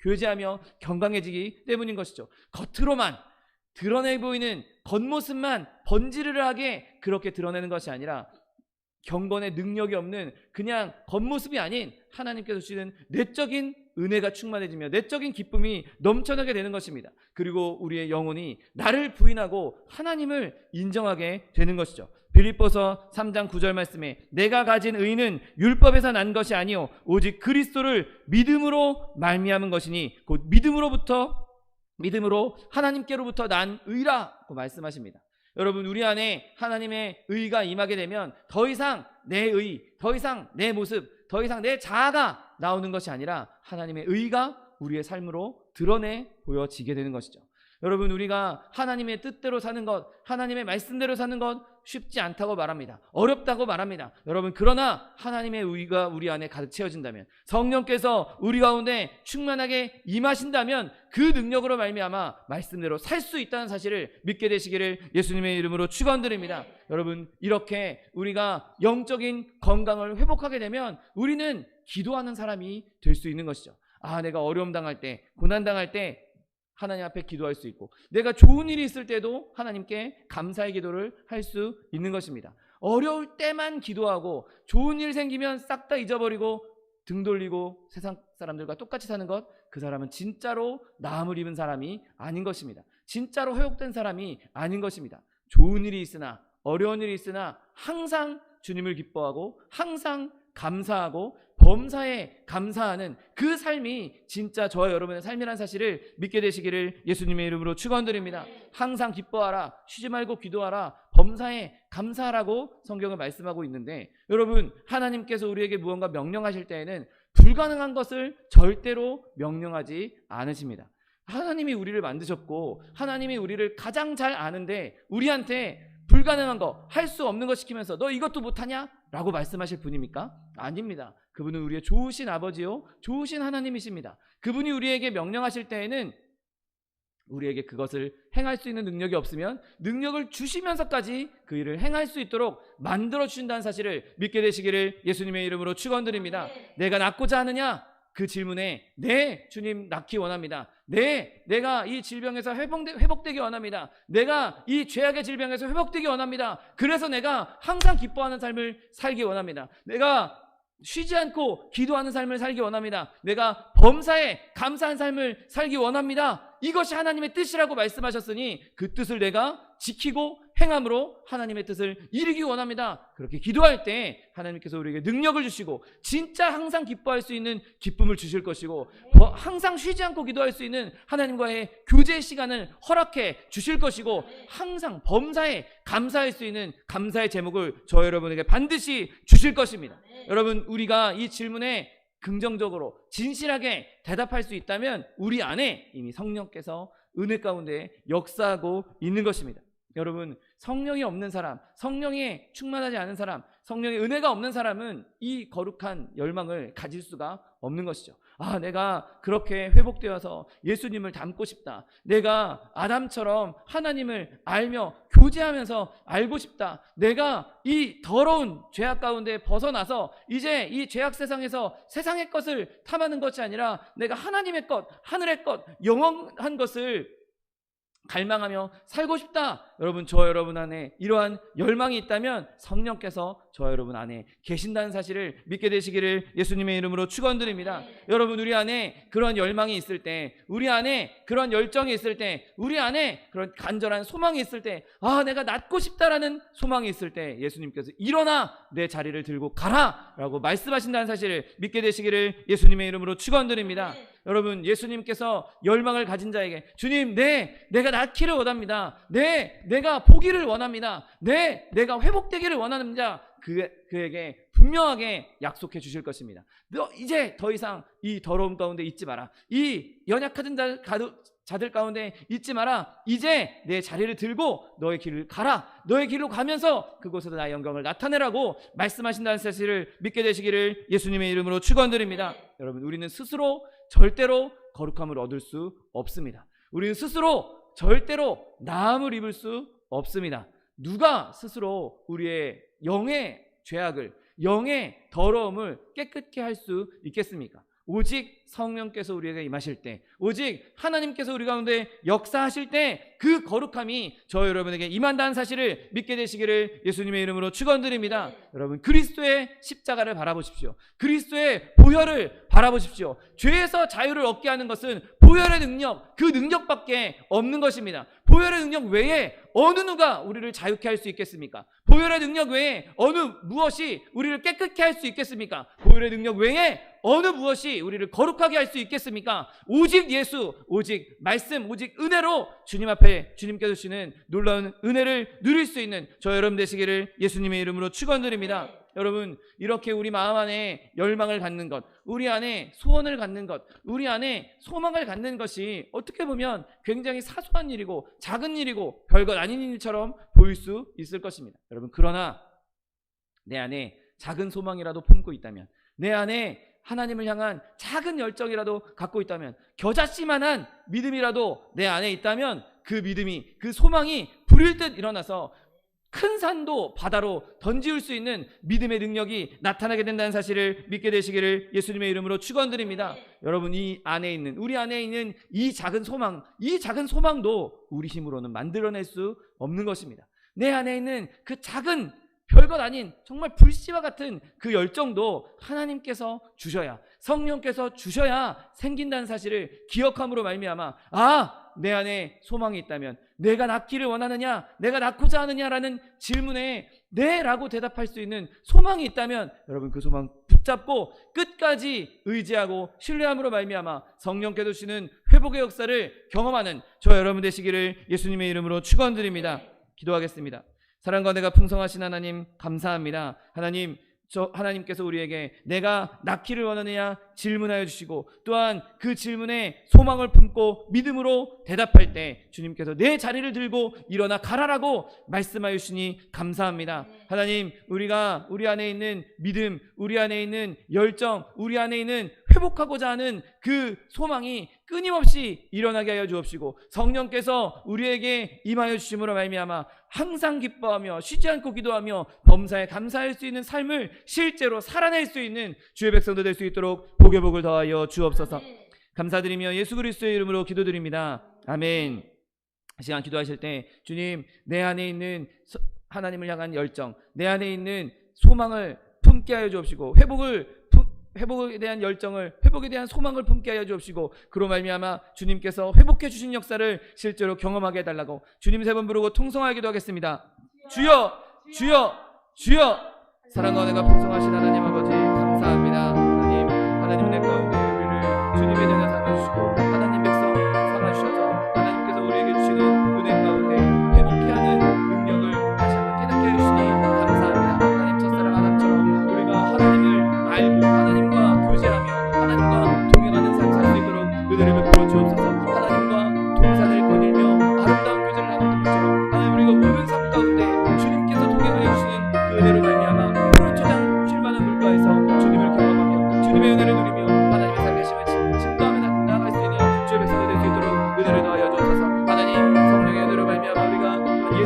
교제하며 건강해지기 때문인 것이죠. 겉으로만 드러내 보이는 겉모습만 번지르르하게 그렇게 드러내는 것이 아니라 경건의 능력이 없는 그냥 겉모습이 아닌 하나님께서 주시는 내적인 은혜가 충만해지며 내적인 기쁨이 넘쳐나게 되는 것입니다. 그리고 우리의 영혼이 나를 부인하고 하나님을 인정하게 되는 것이죠. 빌립보서 3장 9절 말씀에 내가 가진 의는 율법에서 난 것이 아니요 오직 그리스도를 믿음으로 말미암은 것이니 곧 믿음으로 하나님께로부터 난 의라고 말씀하십니다. 여러분, 우리 안에 하나님의 의가 임하게 되면 더 이상 내 의, 더 이상 내 모습, 더 이상 내 자아가 나오는 것이 아니라 하나님의 의가 우리의 삶으로 드러내 보여지게 되는 것이죠. 여러분, 우리가 하나님의 뜻대로 사는 것, 하나님의 말씀대로 사는 것 쉽지 않다고 말합니다. 어렵다고 말합니다. 여러분, 그러나 하나님의 의가 우리 안에 가득 채워진다면, 성령께서 우리 가운데 충만하게 임하신다면 그 능력으로 말미암아 말씀대로 살 수 있다는 사실을 믿게 되시기를 예수님의 이름으로 축원드립니다. 여러분, 이렇게 우리가 영적인 건강을 회복하게 되면 우리는 기도하는 사람이 될 수 있는 것이죠. 내가 어려움 당할 때, 고난 당할 때 하나님 앞에 기도할 수 있고, 내가 좋은 일이 있을 때도 하나님께 감사의 기도를 할 수 있는 것입니다. 어려울 때만 기도하고 좋은 일 생기면 싹 다 잊어버리고 등 돌리고 세상 사람들과 똑같이 사는 것, 그 사람은 진짜로 나음을 입은 사람이 아닌 것입니다. 진짜로 회복된 사람이 아닌 것입니다. 좋은 일이 있으나, 어려운 일이 있으나 항상 주님을 기뻐하고 항상 감사하고 범사에 감사하는 그 삶이 진짜 저와 여러분의 삶이라는 사실을 믿게 되시기를 예수님의 이름으로 축원드립니다. 항상 기뻐하라, 쉬지 말고 기도하라, 범사에 감사하라고 성경을 말씀하고 있는데, 여러분, 하나님께서 우리에게 무언가 명령하실 때에는 불가능한 것을 절대로 명령하지 않으십니다. 하나님이 우리를 만드셨고 하나님이 우리를 가장 잘 아는데 우리한테 불가능한 거, 할 수 없는 거 시키면서 너 이것도 못하냐? 라고 말씀하실 분입니까? 아닙니다. 그분은 우리의 좋으신 아버지요, 좋으신 하나님이십니다. 그분이 우리에게 명령하실 때에는 우리에게 그것을 행할 수 있는 능력이 없으면 능력을 주시면서까지 그 일을 행할 수 있도록 만들어 주신다는 사실을 믿게 되시기를 예수님의 이름으로 축원드립니다. 내가 낫고자 하느냐? 그 질문에 네, 주님 낫기 원합니다. 네, 내가 이 질병에서 회복되기 원합니다. 내가 이 죄악의 질병에서 회복되기 원합니다. 그래서 내가 항상 기뻐하는 삶을 살기 원합니다. 내가 쉬지 않고 기도하는 삶을 살기 원합니다. 내가 범사에 감사한 삶을 살기 원합니다. 이것이 하나님의 뜻이라고 말씀하셨으니 그 뜻을 내가 지키고 행함으로 하나님의 뜻을 이루기 원합니다. 그렇게 기도할 때 하나님께서 우리에게 능력을 주시고 진짜 항상 기뻐할 수 있는 기쁨을 주실 것이고 항상 쉬지 않고 기도할 수 있는 하나님과의 교제의 시간을 허락해 주실 것이고 항상 범사에 감사할 수 있는 감사의 제목을 저 여러분에게 반드시 주실 것입니다. 여러분, 우리가 이 질문에 긍정적으로 진실하게 대답할 수 있다면 우리 안에 이미 성령께서 은혜 가운데 역사하고 있는 것입니다. 여러분, 성령이 없는 사람, 성령에 충만하지 않은 사람, 성령의 은혜가 없는 사람은 이 거룩한 열망을 가질 수가 없는 것이죠. 내가 그렇게 회복되어서 예수님을 닮고 싶다. 내가 아담처럼 하나님을 알며 교제하면서 알고 싶다. 내가 이 더러운 죄악 가운데 벗어나서 이제 이 죄악 세상에서 세상의 것을 탐하는 것이 아니라 내가 하나님의 것, 하늘의 것, 영원한 것을 갈망하며 살고 싶다. 여러분, 저 여러분 안에 이러한 열망이 있다면 성령께서 저 여러분 안에 계신다는 사실을 믿게 되시기를 예수님의 이름으로 축원드립니다. 여러분, 우리 안에 그런 열망이 있을 때, 우리 안에 그런 열정이 있을 때, 우리 안에 그런 간절한 소망이 있을 때, 내가 낫고 싶다라는 소망이 있을 때 예수님께서 일어나 내 자리를 들고 가라 라고 말씀하신다는 사실을 믿게 되시기를 예수님의 이름으로 축원드립니다. 여러분, 예수님께서 열망을 가진 자에게 주님, 내가 낫기를 원합니다. 내가 보기를 원합니다. 내가 회복되기를 원하는 자, 그에게 분명하게 약속해 주실 것입니다. 너 이제 더 이상 이 더러움 가운데 있지 마라. 이 연약한 자들 가운데 있지 마라. 이제 내 자리를 들고 너의 길을 가라. 너의 길로 가면서 그곳에서 나의 영광을 나타내라고 말씀하신다는 사실을 믿게 되시기를 예수님의 이름으로 축원드립니다. 여러분, 우리는 스스로 절대로 거룩함을 얻을 수 없습니다. 우리는 스스로 절대로 나음을 입을 수 없습니다. 누가 스스로 우리의 영의 죄악을, 영의 더러움을 깨끗게 할 수 있겠습니까? 오직 성령께서 우리에게 임하실 때, 오직 하나님께서 우리 가운데 역사하실 때 그 거룩함이 저 여러분에게 임한다는 사실을 믿게 되시기를 예수님의 이름으로 축원드립니다. 여러분, 그리스도의 십자가를 바라보십시오. 그리스도의 보혈을 바라보십시오. 죄에서 자유를 얻게 하는 것은 보혈의 능력, 그 능력밖에 없는 것입니다. 보혈의 능력 외에 어느 누가 우리를 자유케 할 수 있겠습니까? 보혈의 능력 외에 어느 무엇이 우리를 깨끗게 할 수 있겠습니까? 보혈의 능력 외에 어느 무엇이 우리를 거룩하게 할 수 있겠습니까? 오직 예수, 오직 말씀, 오직 은혜로 주님 앞에 주님께서 주시는 놀라운 은혜를 누릴 수 있는 저 여러분 되시기를 예수님의 이름으로 축원드립니다. 여러분, 이렇게 우리 마음 안에 열망을 갖는 것, 우리 안에 소원을 갖는 것, 우리 안에 소망을 갖는 것이 어떻게 보면 굉장히 사소한 일이고 작은 일이고 별것 아닌 일처럼 보일 수 있을 것입니다. 여러분, 그러나 내 안에 작은 소망이라도 품고 있다면, 내 안에 하나님을 향한 작은 열정이라도 갖고 있다면, 겨자씨만한 믿음이라도 내 안에 있다면 그 믿음이, 그 소망이 불일 듯 일어나서 큰 산도 바다로 던지울 수 있는 믿음의 능력이 나타나게 된다는 사실을 믿게 되시기를 예수님의 이름으로 축원드립니다. 여러분, 이 안에 있는, 우리 안에 있는 이 작은 소망, 이 작은 소망도 우리 힘으로는 만들어낼 수 없는 것입니다. 내 안에 있는 그 작은 별것 아닌 정말 불씨와 같은 그 열정도 하나님께서 주셔야, 성령께서 주셔야 생긴다는 사실을 기억함으로 말미암아 내 안에 소망이 있다면, 내가 낫기를 원하느냐, 내가 낫고자 하느냐라는 질문에 네라고 대답할 수 있는 소망이 있다면, 여러분, 그 소망 붙잡고 끝까지 의지하고 신뢰함으로 말미암아 성령께서 주시는 회복의 역사를 경험하는 저 여러분 되시기를 예수님의 이름으로 축원드립니다. 기도하겠습니다. 사랑과 은혜가 풍성하신 하나님, 감사합니다. 하나님께서 우리에게 내가 낫기를 원하느냐 질문하여 주시고, 또한 그 질문에 소망을 품고 믿음으로 대답할 때 주님께서 내 자리를 들고 일어나 가라라고 말씀하여 주시니 감사합니다. 하나님, 우리가 우리 안에 있는 믿음, 우리 안에 있는 열정, 우리 안에 있는 회복하고자 하는 그 소망이 끊임없이 일어나게 하여 주옵시고, 성령께서 우리에게 임하여 주심으로 말미암아 항상 기뻐하며 쉬지 않고 기도하며 범사에 감사할 수 있는 삶을 실제로 살아낼 수 있는 주의 백성들 될 수 있도록 복의 복을 더하여 주옵소서. 감사드리며 예수 그리스도의 이름으로 기도드립니다. 아멘. 이 시간 기도하실 때 주님, 내 안에 있는 하나님을 향한 열정, 내 안에 있는 소망을 품게 하여 주옵시고, 회복에 대한 열정을, 회복에 대한 소망을 품게 하여 주옵시고, 그로 말미암아 주님께서 회복해 주신 역사를 실제로 경험하게 해달라고 주님 세 번 부르고 통성하여 기도하겠습니다. 주여, 주여, 주여. 사랑과 은혜가 풍성하신 하나님 아버지, 감사합니다. 하나님 내 가운데 우리를 주님의 전에 삼아주시고 하나님 백성 삼아주셔서 하나님께서 우리에게 주시는 은혜 가운데 회복케 하는 능력을 다시 한번 깨닫게 해주시니 감사합니다. 하나님, 첫사랑 아담처럼 우리가 하나님을 알고 하나님과 교제하며 하나님과 동행하는 삶 살 수 있도록 은혜를 베풀어 주옵소서. 하나님과 동산을 거닐며 아름다운 교제를 나누는 것처럼 하나님, 우리가 모든 삶 가운데 주님께서 동행하여 주시는 그 은혜로 말미암아 푸른 초장 쉴만한 물가에서 주님을 경험하며 주님의 은혜를 누리며 하나님의 살계심을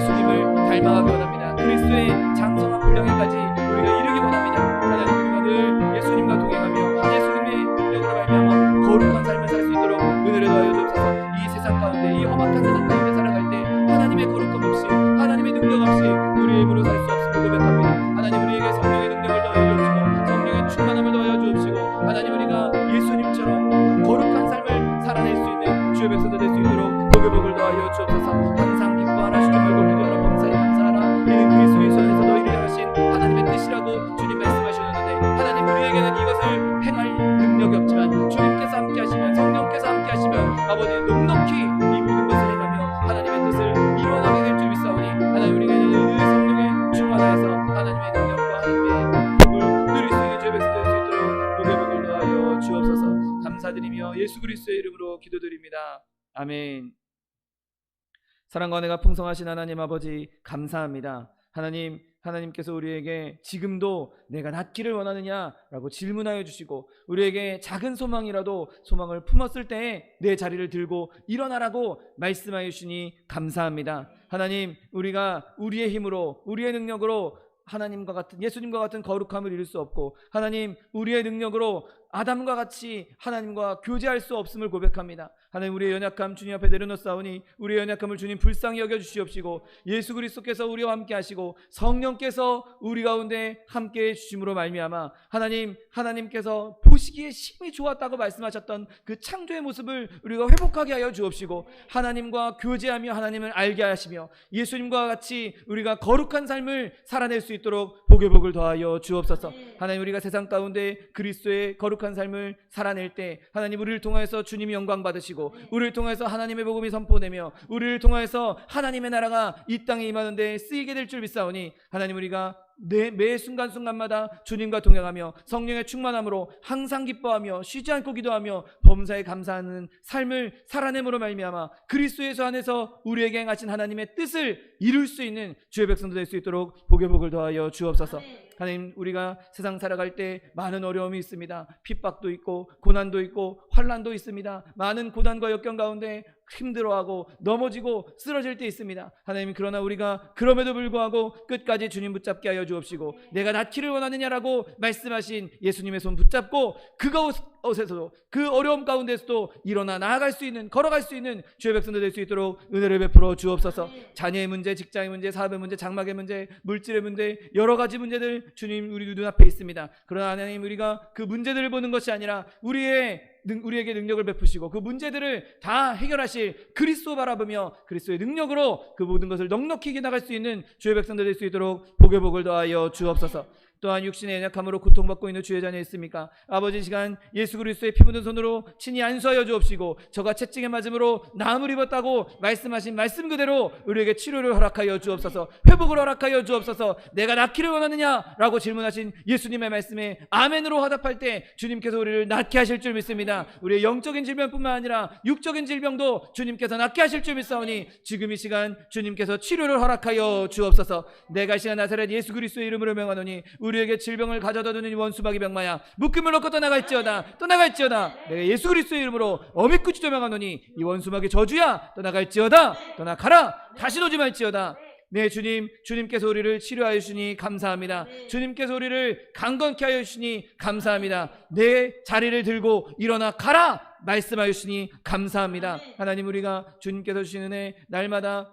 예수님을 닮아가기 원합니다. 그리스도의 장성한 분량에까지 우리가 이르기 원합니다. 하나님 우리가 늘 예수님과 동행하며 예수님의 능력으로 말미암아 거룩한 삶을 살 수 있도록 은혜를 더하여 주옵소서. 이 세상 가운데 이 험악한 세상 가운데 살아갈 때 하나님의 거룩함 없이 하나님의 능력 없이 우리의 힘으로 살 수 없음을 고백합니다. 하나님 우리에게 성령의 능력을 더하여 주옵시고 성령의 충만함을 더하여 주옵시고 하나님 우리가 예수님처럼 거룩한 삶을 살아낼 수 있는 주의 백성들 될 수 있도록 복을 더하여 주옵소서. 항상 기뻐하라 주님 얼굴 기도하라 범사에 감사하라 이는 그리스도 예수 안에서 너희를 향하신 하나님의 뜻이라고 주님 말씀하셨는데 하나님 우리에게는 이것을 행할 능력이 없지만 주님께서 함께 하시면 성령께서 함께 하시면 아버지 넉넉히 이 모든 것을 행하며 하나님의 뜻을 이루어나게 될 줄 믿사오니 하나님 우리에게는 늘 성령의 충만하여서 하나님의 능력과 하나님의 복을 누릴 수 있는 주의 백성 될 수 있도록 복을 더하여 주옵소서. 감사드리며 예수 그리스도의 이름으로 기도드립니다. 아멘. 사랑과 은혜가 풍성하신 하나님 아버지 감사합니다. 하나님께서 우리에게 지금도 내가 낫기를 원하느냐라고 질문하여 주시고 우리에게 작은 소망이라도 소망을 품었을 때에 내 자리를 들고 일어나라고 말씀하여 주시니 감사합니다. 하나님 우리가 우리의 힘으로 우리의 능력으로 하나님과 같은 예수님과 같은 거룩함을 이룰 수 없고 하나님 우리의 능력으로 아담과 같이 하나님과 교제할 수 없음을 고백합니다. 하나님 우리의 연약함 주님 앞에 내려놓사오니 우리의 연약함을 주님 불쌍히 여겨주시옵시고 예수 그리스도께서 우리와 함께 하시고 성령께서 우리 가운데 함께 해주심으로 말미암아 하나님께서 보시기에 심히 좋았다고 말씀하셨던 그 창조의 모습을 우리가 회복하게 하여 주옵시고 하나님과 교제하며 하나님을 알게 하시며 예수님과 같이 우리가 거룩한 삶을 살아낼 수 있도록 복을 더하여 주옵소서. 하나님 우리가 세상 가운데 그리스도의 거룩한 삶을 살아낼 때 하나님 우리를 통해서 주님이 영광 받으시고 우리를 통해서 하나님의 복음이 선포되며 우리를 통해서 하나님의 나라가 이 땅에 임하는 데 쓰이게 될 줄 믿사오니 하나님 우리가 매 순간순간마다 주님과 동행하며 성령의 충만함으로 항상 기뻐하며 쉬지 않고 기도하며 범사에 감사하는 삶을 살아냄으로 말미암아 그리스도 예수 안에서 우리에게 행하신 하나님의 뜻을 이룰 수 있는 주의 백성들 될 수 있도록 복을 더하여 주옵소서. 하나님 우리가 세상 살아갈 때 많은 어려움이 있습니다. 핍박도 있고 고난도 있고 환난도 있습니다. 많은 고난과 역경 가운데 힘들어하고 넘어지고 쓰러질 때 있습니다. 하나님 그러나 우리가 그럼에도 불구하고 끝까지 주님 붙잡게 하여 주옵시고 내가 낫기를 원하느냐라고 말씀하신 예수님의 손 붙잡고 그것에서도 그 어려움 가운데서도 일어나 나아갈 수 있는 걸어갈 수 있는 주의 백성들 될 수 있도록 은혜를 베풀어 주옵소서. 자녀의 문제, 직장의 문제, 사업의 문제, 장막의 문제, 물질의 문제 여러 가지 문제들 주님 우리 눈앞에 있습니다. 그러나 하나님 우리가 그 문제들을 보는 것이 아니라 우리에게 능력을 베푸시고 그 문제들을 다 해결하실 그리스도 바라보며 그리스도의 능력으로 그 모든 것을 넉넉히 이겨나갈 수 있는 주의 백성들 될 수 있도록 복을 더하여 주옵소서. 또한 육신의 연약함으로 고통받고 있는 주의 자녀 있습니까? 아버지 시간 예수 그리스도의 피 묻은 손으로 친히 안수하여 주옵시고 저가 채찍에 맞음으로 나음을 입었다고 말씀하신 말씀 그대로 우리에게 치료를 허락하여 주옵소서. 회복을 허락하여 주옵소서. 내가 낫기를 원하느냐라고 질문하신 예수님의 말씀에 아멘으로 화답할 때 주님께서 우리를 낫게 하실 줄 믿습니다. 우리의 영적인 질병뿐만 아니라 육적인 질병도 주님께서 낫게 하실 줄 믿사오니 지금 이 시간 주님께서 치료를 허락하여 주옵소서. 내가 이 시간 나사렛 예수 그리스도의 이름으로 명하노니 우리에게 질병을 가져다 두는 원수마귀 병마야 묶음을 놓고 떠나갈지어다. 내가 예수 그리스도의 이름으로 어미꾸지 조명하노니 이 원수마귀 저주야 떠나갈지어다. 떠나가라. 다시 오지 말지어다. 네 주님께서 우리를 치료하여 주시니 감사합니다. 주님께서 우리를 강건케 하여 주시니 감사합니다. 내 자리를 들고 일어나 가라 말씀하여 주시니 감사합니다. 하나님 우리가 주님께서 주시는 은혜 날마다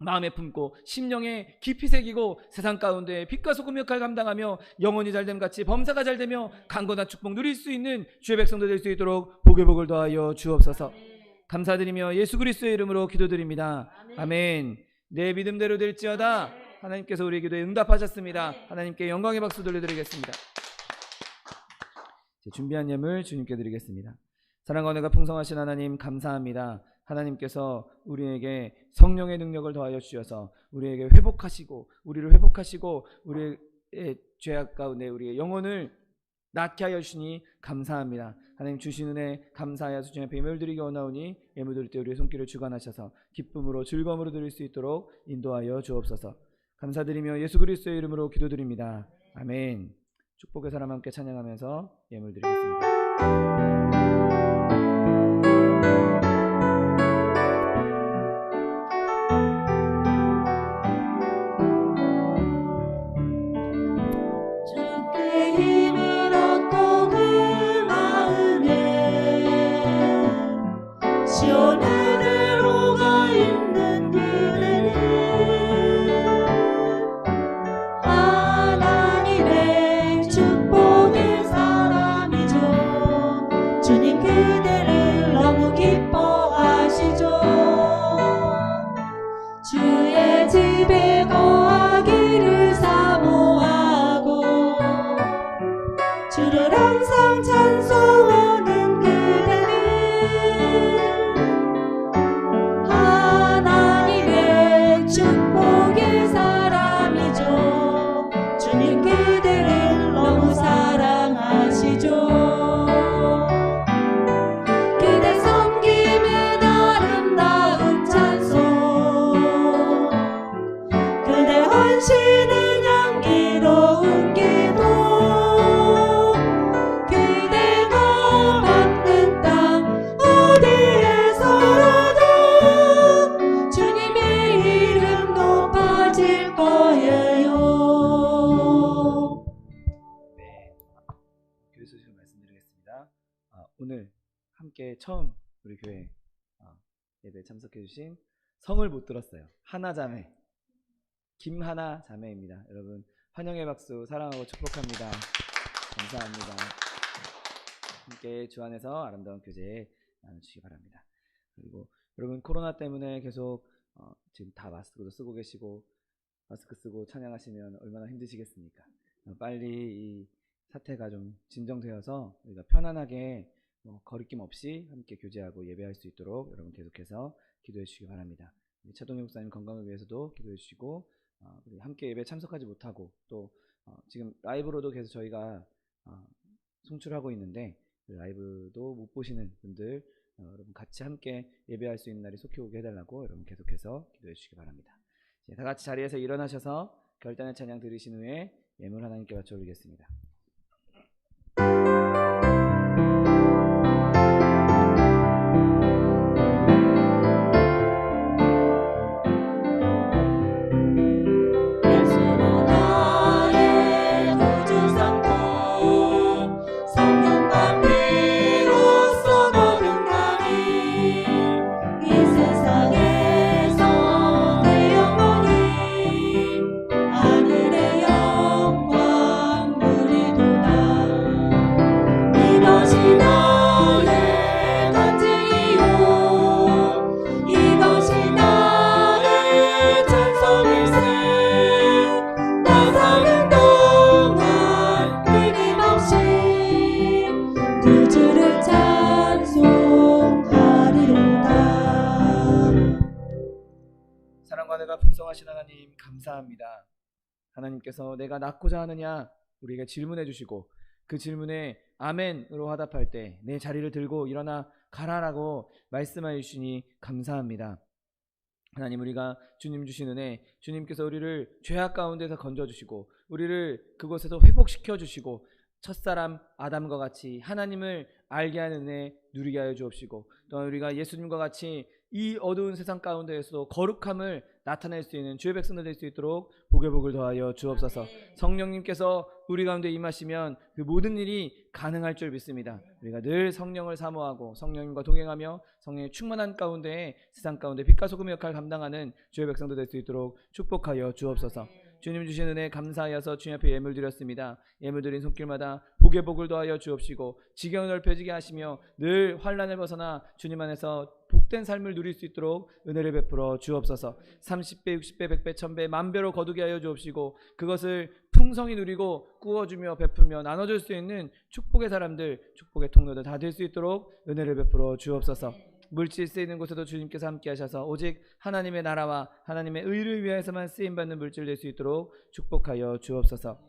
마음에 품고 심령에 깊이 새기고 세상 가운데 빛과 소금 역할을 감당하며 영혼이 잘됨 같이 범사가 잘되며 강건한 축복 누릴 수 있는 주의 백성들 될 수 있도록 복을 더하여 주옵소서. 감사드리며 예수 그리스도의 이름으로 기도드립니다. 아멘. 내 믿음대로 될지어다. 하나님께서 우리의 기도에 응답하셨습니다. 하나님께 영광의 박수 돌려드리겠습니다. 준비한 예물 주님께 드리겠습니다. 사랑과 은혜가 풍성하신 하나님 감사합니다. 하나님께서 우리에게 성령의 능력을 더하여 주셔서 우리에게 우리를 회복하시고 우리의 죄악 가운데 우리의 영혼을 낫게 하여 주시니 감사합니다. 하나님 주신 은혜 감사하여 주님 앞에 예물 드리기 원하오니 예물 드릴 때 우리의 손길을 주관하셔서 기쁨으로 즐거움으로 드릴 수 있도록 인도하여 주옵소서. 감사드리며 예수 그리스도의 이름으로 기도드립니다. 아멘. 축복의 사람 함께 찬양하면서 예물 드리겠습니다. 입에 거하기를 사모하고 주를 항상 찬송하는 그대는 하나님의 축복의 사람이죠. 주님 그대를 너무 사랑하시죠. 그대 섬김의 아름다운 찬송, 그대 헌신은 향기로운 기도, 그대가 받는 땅 어디에서라도 주님의 이름 높아질 거예요. 네, 교회 소식을 말씀드리겠습니다. 오늘 함께 처음 우리 교회 예배 참석해주신 성을 못 들었어요. 하나자매, 김하나 자매입니다. 여러분 환영의 박수, 사랑하고 축복합니다. 감사합니다. 함께 주 안에서 아름다운 교제 나눠주시기 바랍니다. 그리고 여러분 코로나 때문에 계속 지금 다 마스크도 쓰고 계시고, 마스크 쓰고 찬양하시면 얼마나 힘드시겠습니까? 빨리 이 사태가 좀 진정되어서 우리가 편안하게 거리낌 없이 함께 교제하고 예배할 수 있도록 여러분 계속해서 기도해 주시기 바랍니다. 차동희 목사님 건강을 위해서도 기도해 주시고, 우리 함께 예배 참석하지 못하고 또 지금 라이브로도 계속 저희가 송출하고 있는데 라이브도 못 보시는 분들 여러분 같이 함께 예배할 수 있는 날이 속히 오게 해달라고 여러분 계속해서 기도해 주시기 바랍니다. 다 같이 자리에서 일어나셔서 결단의 찬양 들으신 후에 예물 하나님께 바쳐 올리겠습니다. 풍성하신 하나님 감사합니다. 하나님께서 내가 낳고자 하느냐 우리에게 질문해 주시고 그 질문에 아멘으로 화답할 때 내 자리를 들고 일어나 가라라고 말씀하여 주시니 감사합니다. 하나님, 우리가 주님 주신 은혜, 주님께서 우리를 죄악 가운데서 건져주시고 우리를 그곳에서 회복시켜 주시고 첫사람 아담과 같이 하나님을 알게 하는 은혜 누리게 하여 주옵시고, 또한 우리가 예수님과 같이 이 어두운 세상 가운데에서도 거룩함을 나타낼 수 있는 주의 백성들 될 수 있도록 복의 복을 더하여 주옵소서. 성령님께서 우리 가운데 임하시면 그 모든 일이 가능할 줄 믿습니다. 우리가 늘 성령을 사모하고 성령님과 동행하며 성령의 충만한 가운데 세상 가운데 빛과 소금의 역할을 감당하는 주의 백성들 될 수 있도록 축복하여 주옵소서. 주님 주신 은혜 감사하여서 주님 앞에 예물 드렸습니다. 예물 드린 손길마다 복의 복을 더하여 주옵시고 지경을 넓혀지게 하시며 늘 환난을 벗어나 주님 안에서 복된 삶을 누릴 수 있도록 은혜를 베풀어 주옵소서. 30배, 60배, 100배, 1000배, 만배로 거두게 하여 주옵시고 그것을 풍성히 누리고 꾸어주며 베풀며 나눠줄 수 있는 축복의 사람들, 축복의 통로들 다 될 수 있도록 은혜를 베풀어 주옵소서. 물질 쓰이는 곳에도 주님께서 함께 하셔서 오직 하나님의 나라와 하나님의 의를 위해서만 쓰임받는 물질 될 수 있도록 축복하여 주옵소서.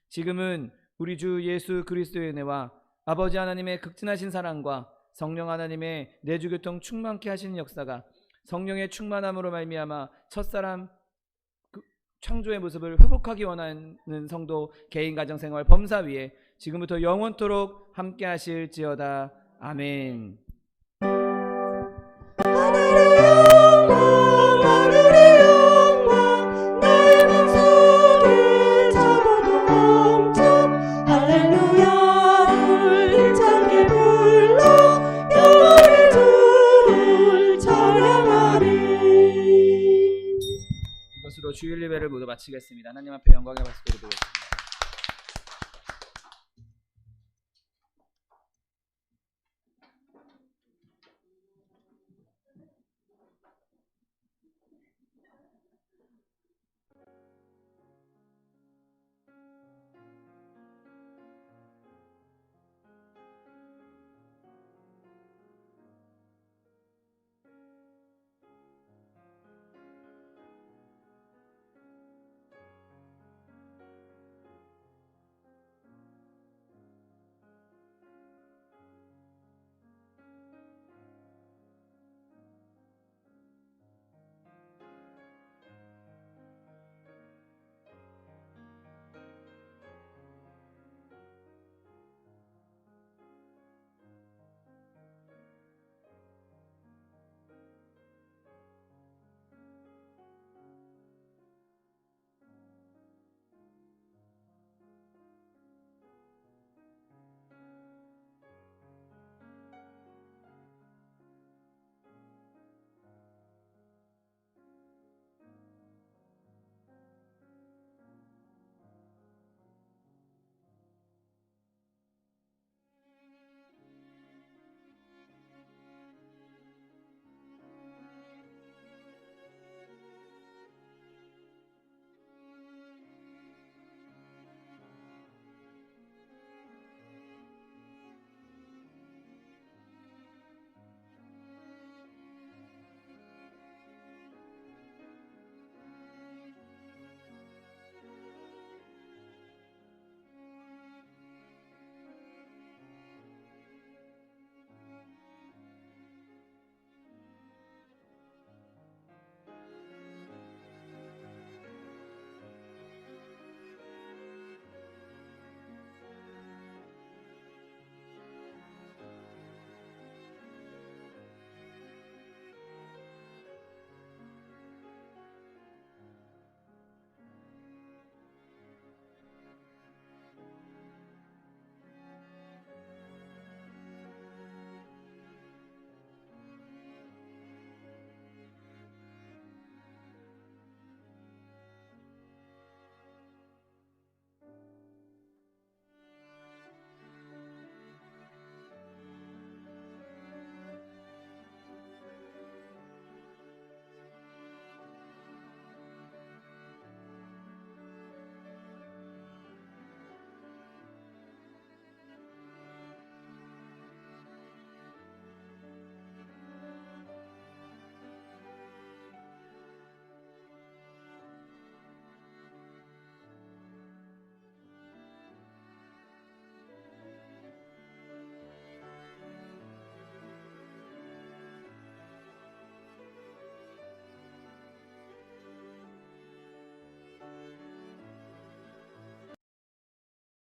지금은 우리 주 예수 그리스도의 은혜와 아버지 하나님의 극진하신 사랑과 성령 하나님의 내주교통 충만케 하시는 역사가 성령의 충만함으로 말미암아 첫사람 창조의 모습을 회복하기 원하는 성도 개인 가정생활 범사 위에 지금부터 영원토록 함께 하실지어다. 아멘. 하늘의 영광, 하늘의 영광, 나의 맘속에 적어도 멈춰 할렐루야를 힘차게 불러 영원히 주를 찬양하리. 이것으로 주일 예배를 모두 마치겠습니다. 하나님 앞에 영광의 박수 드리겠습니다.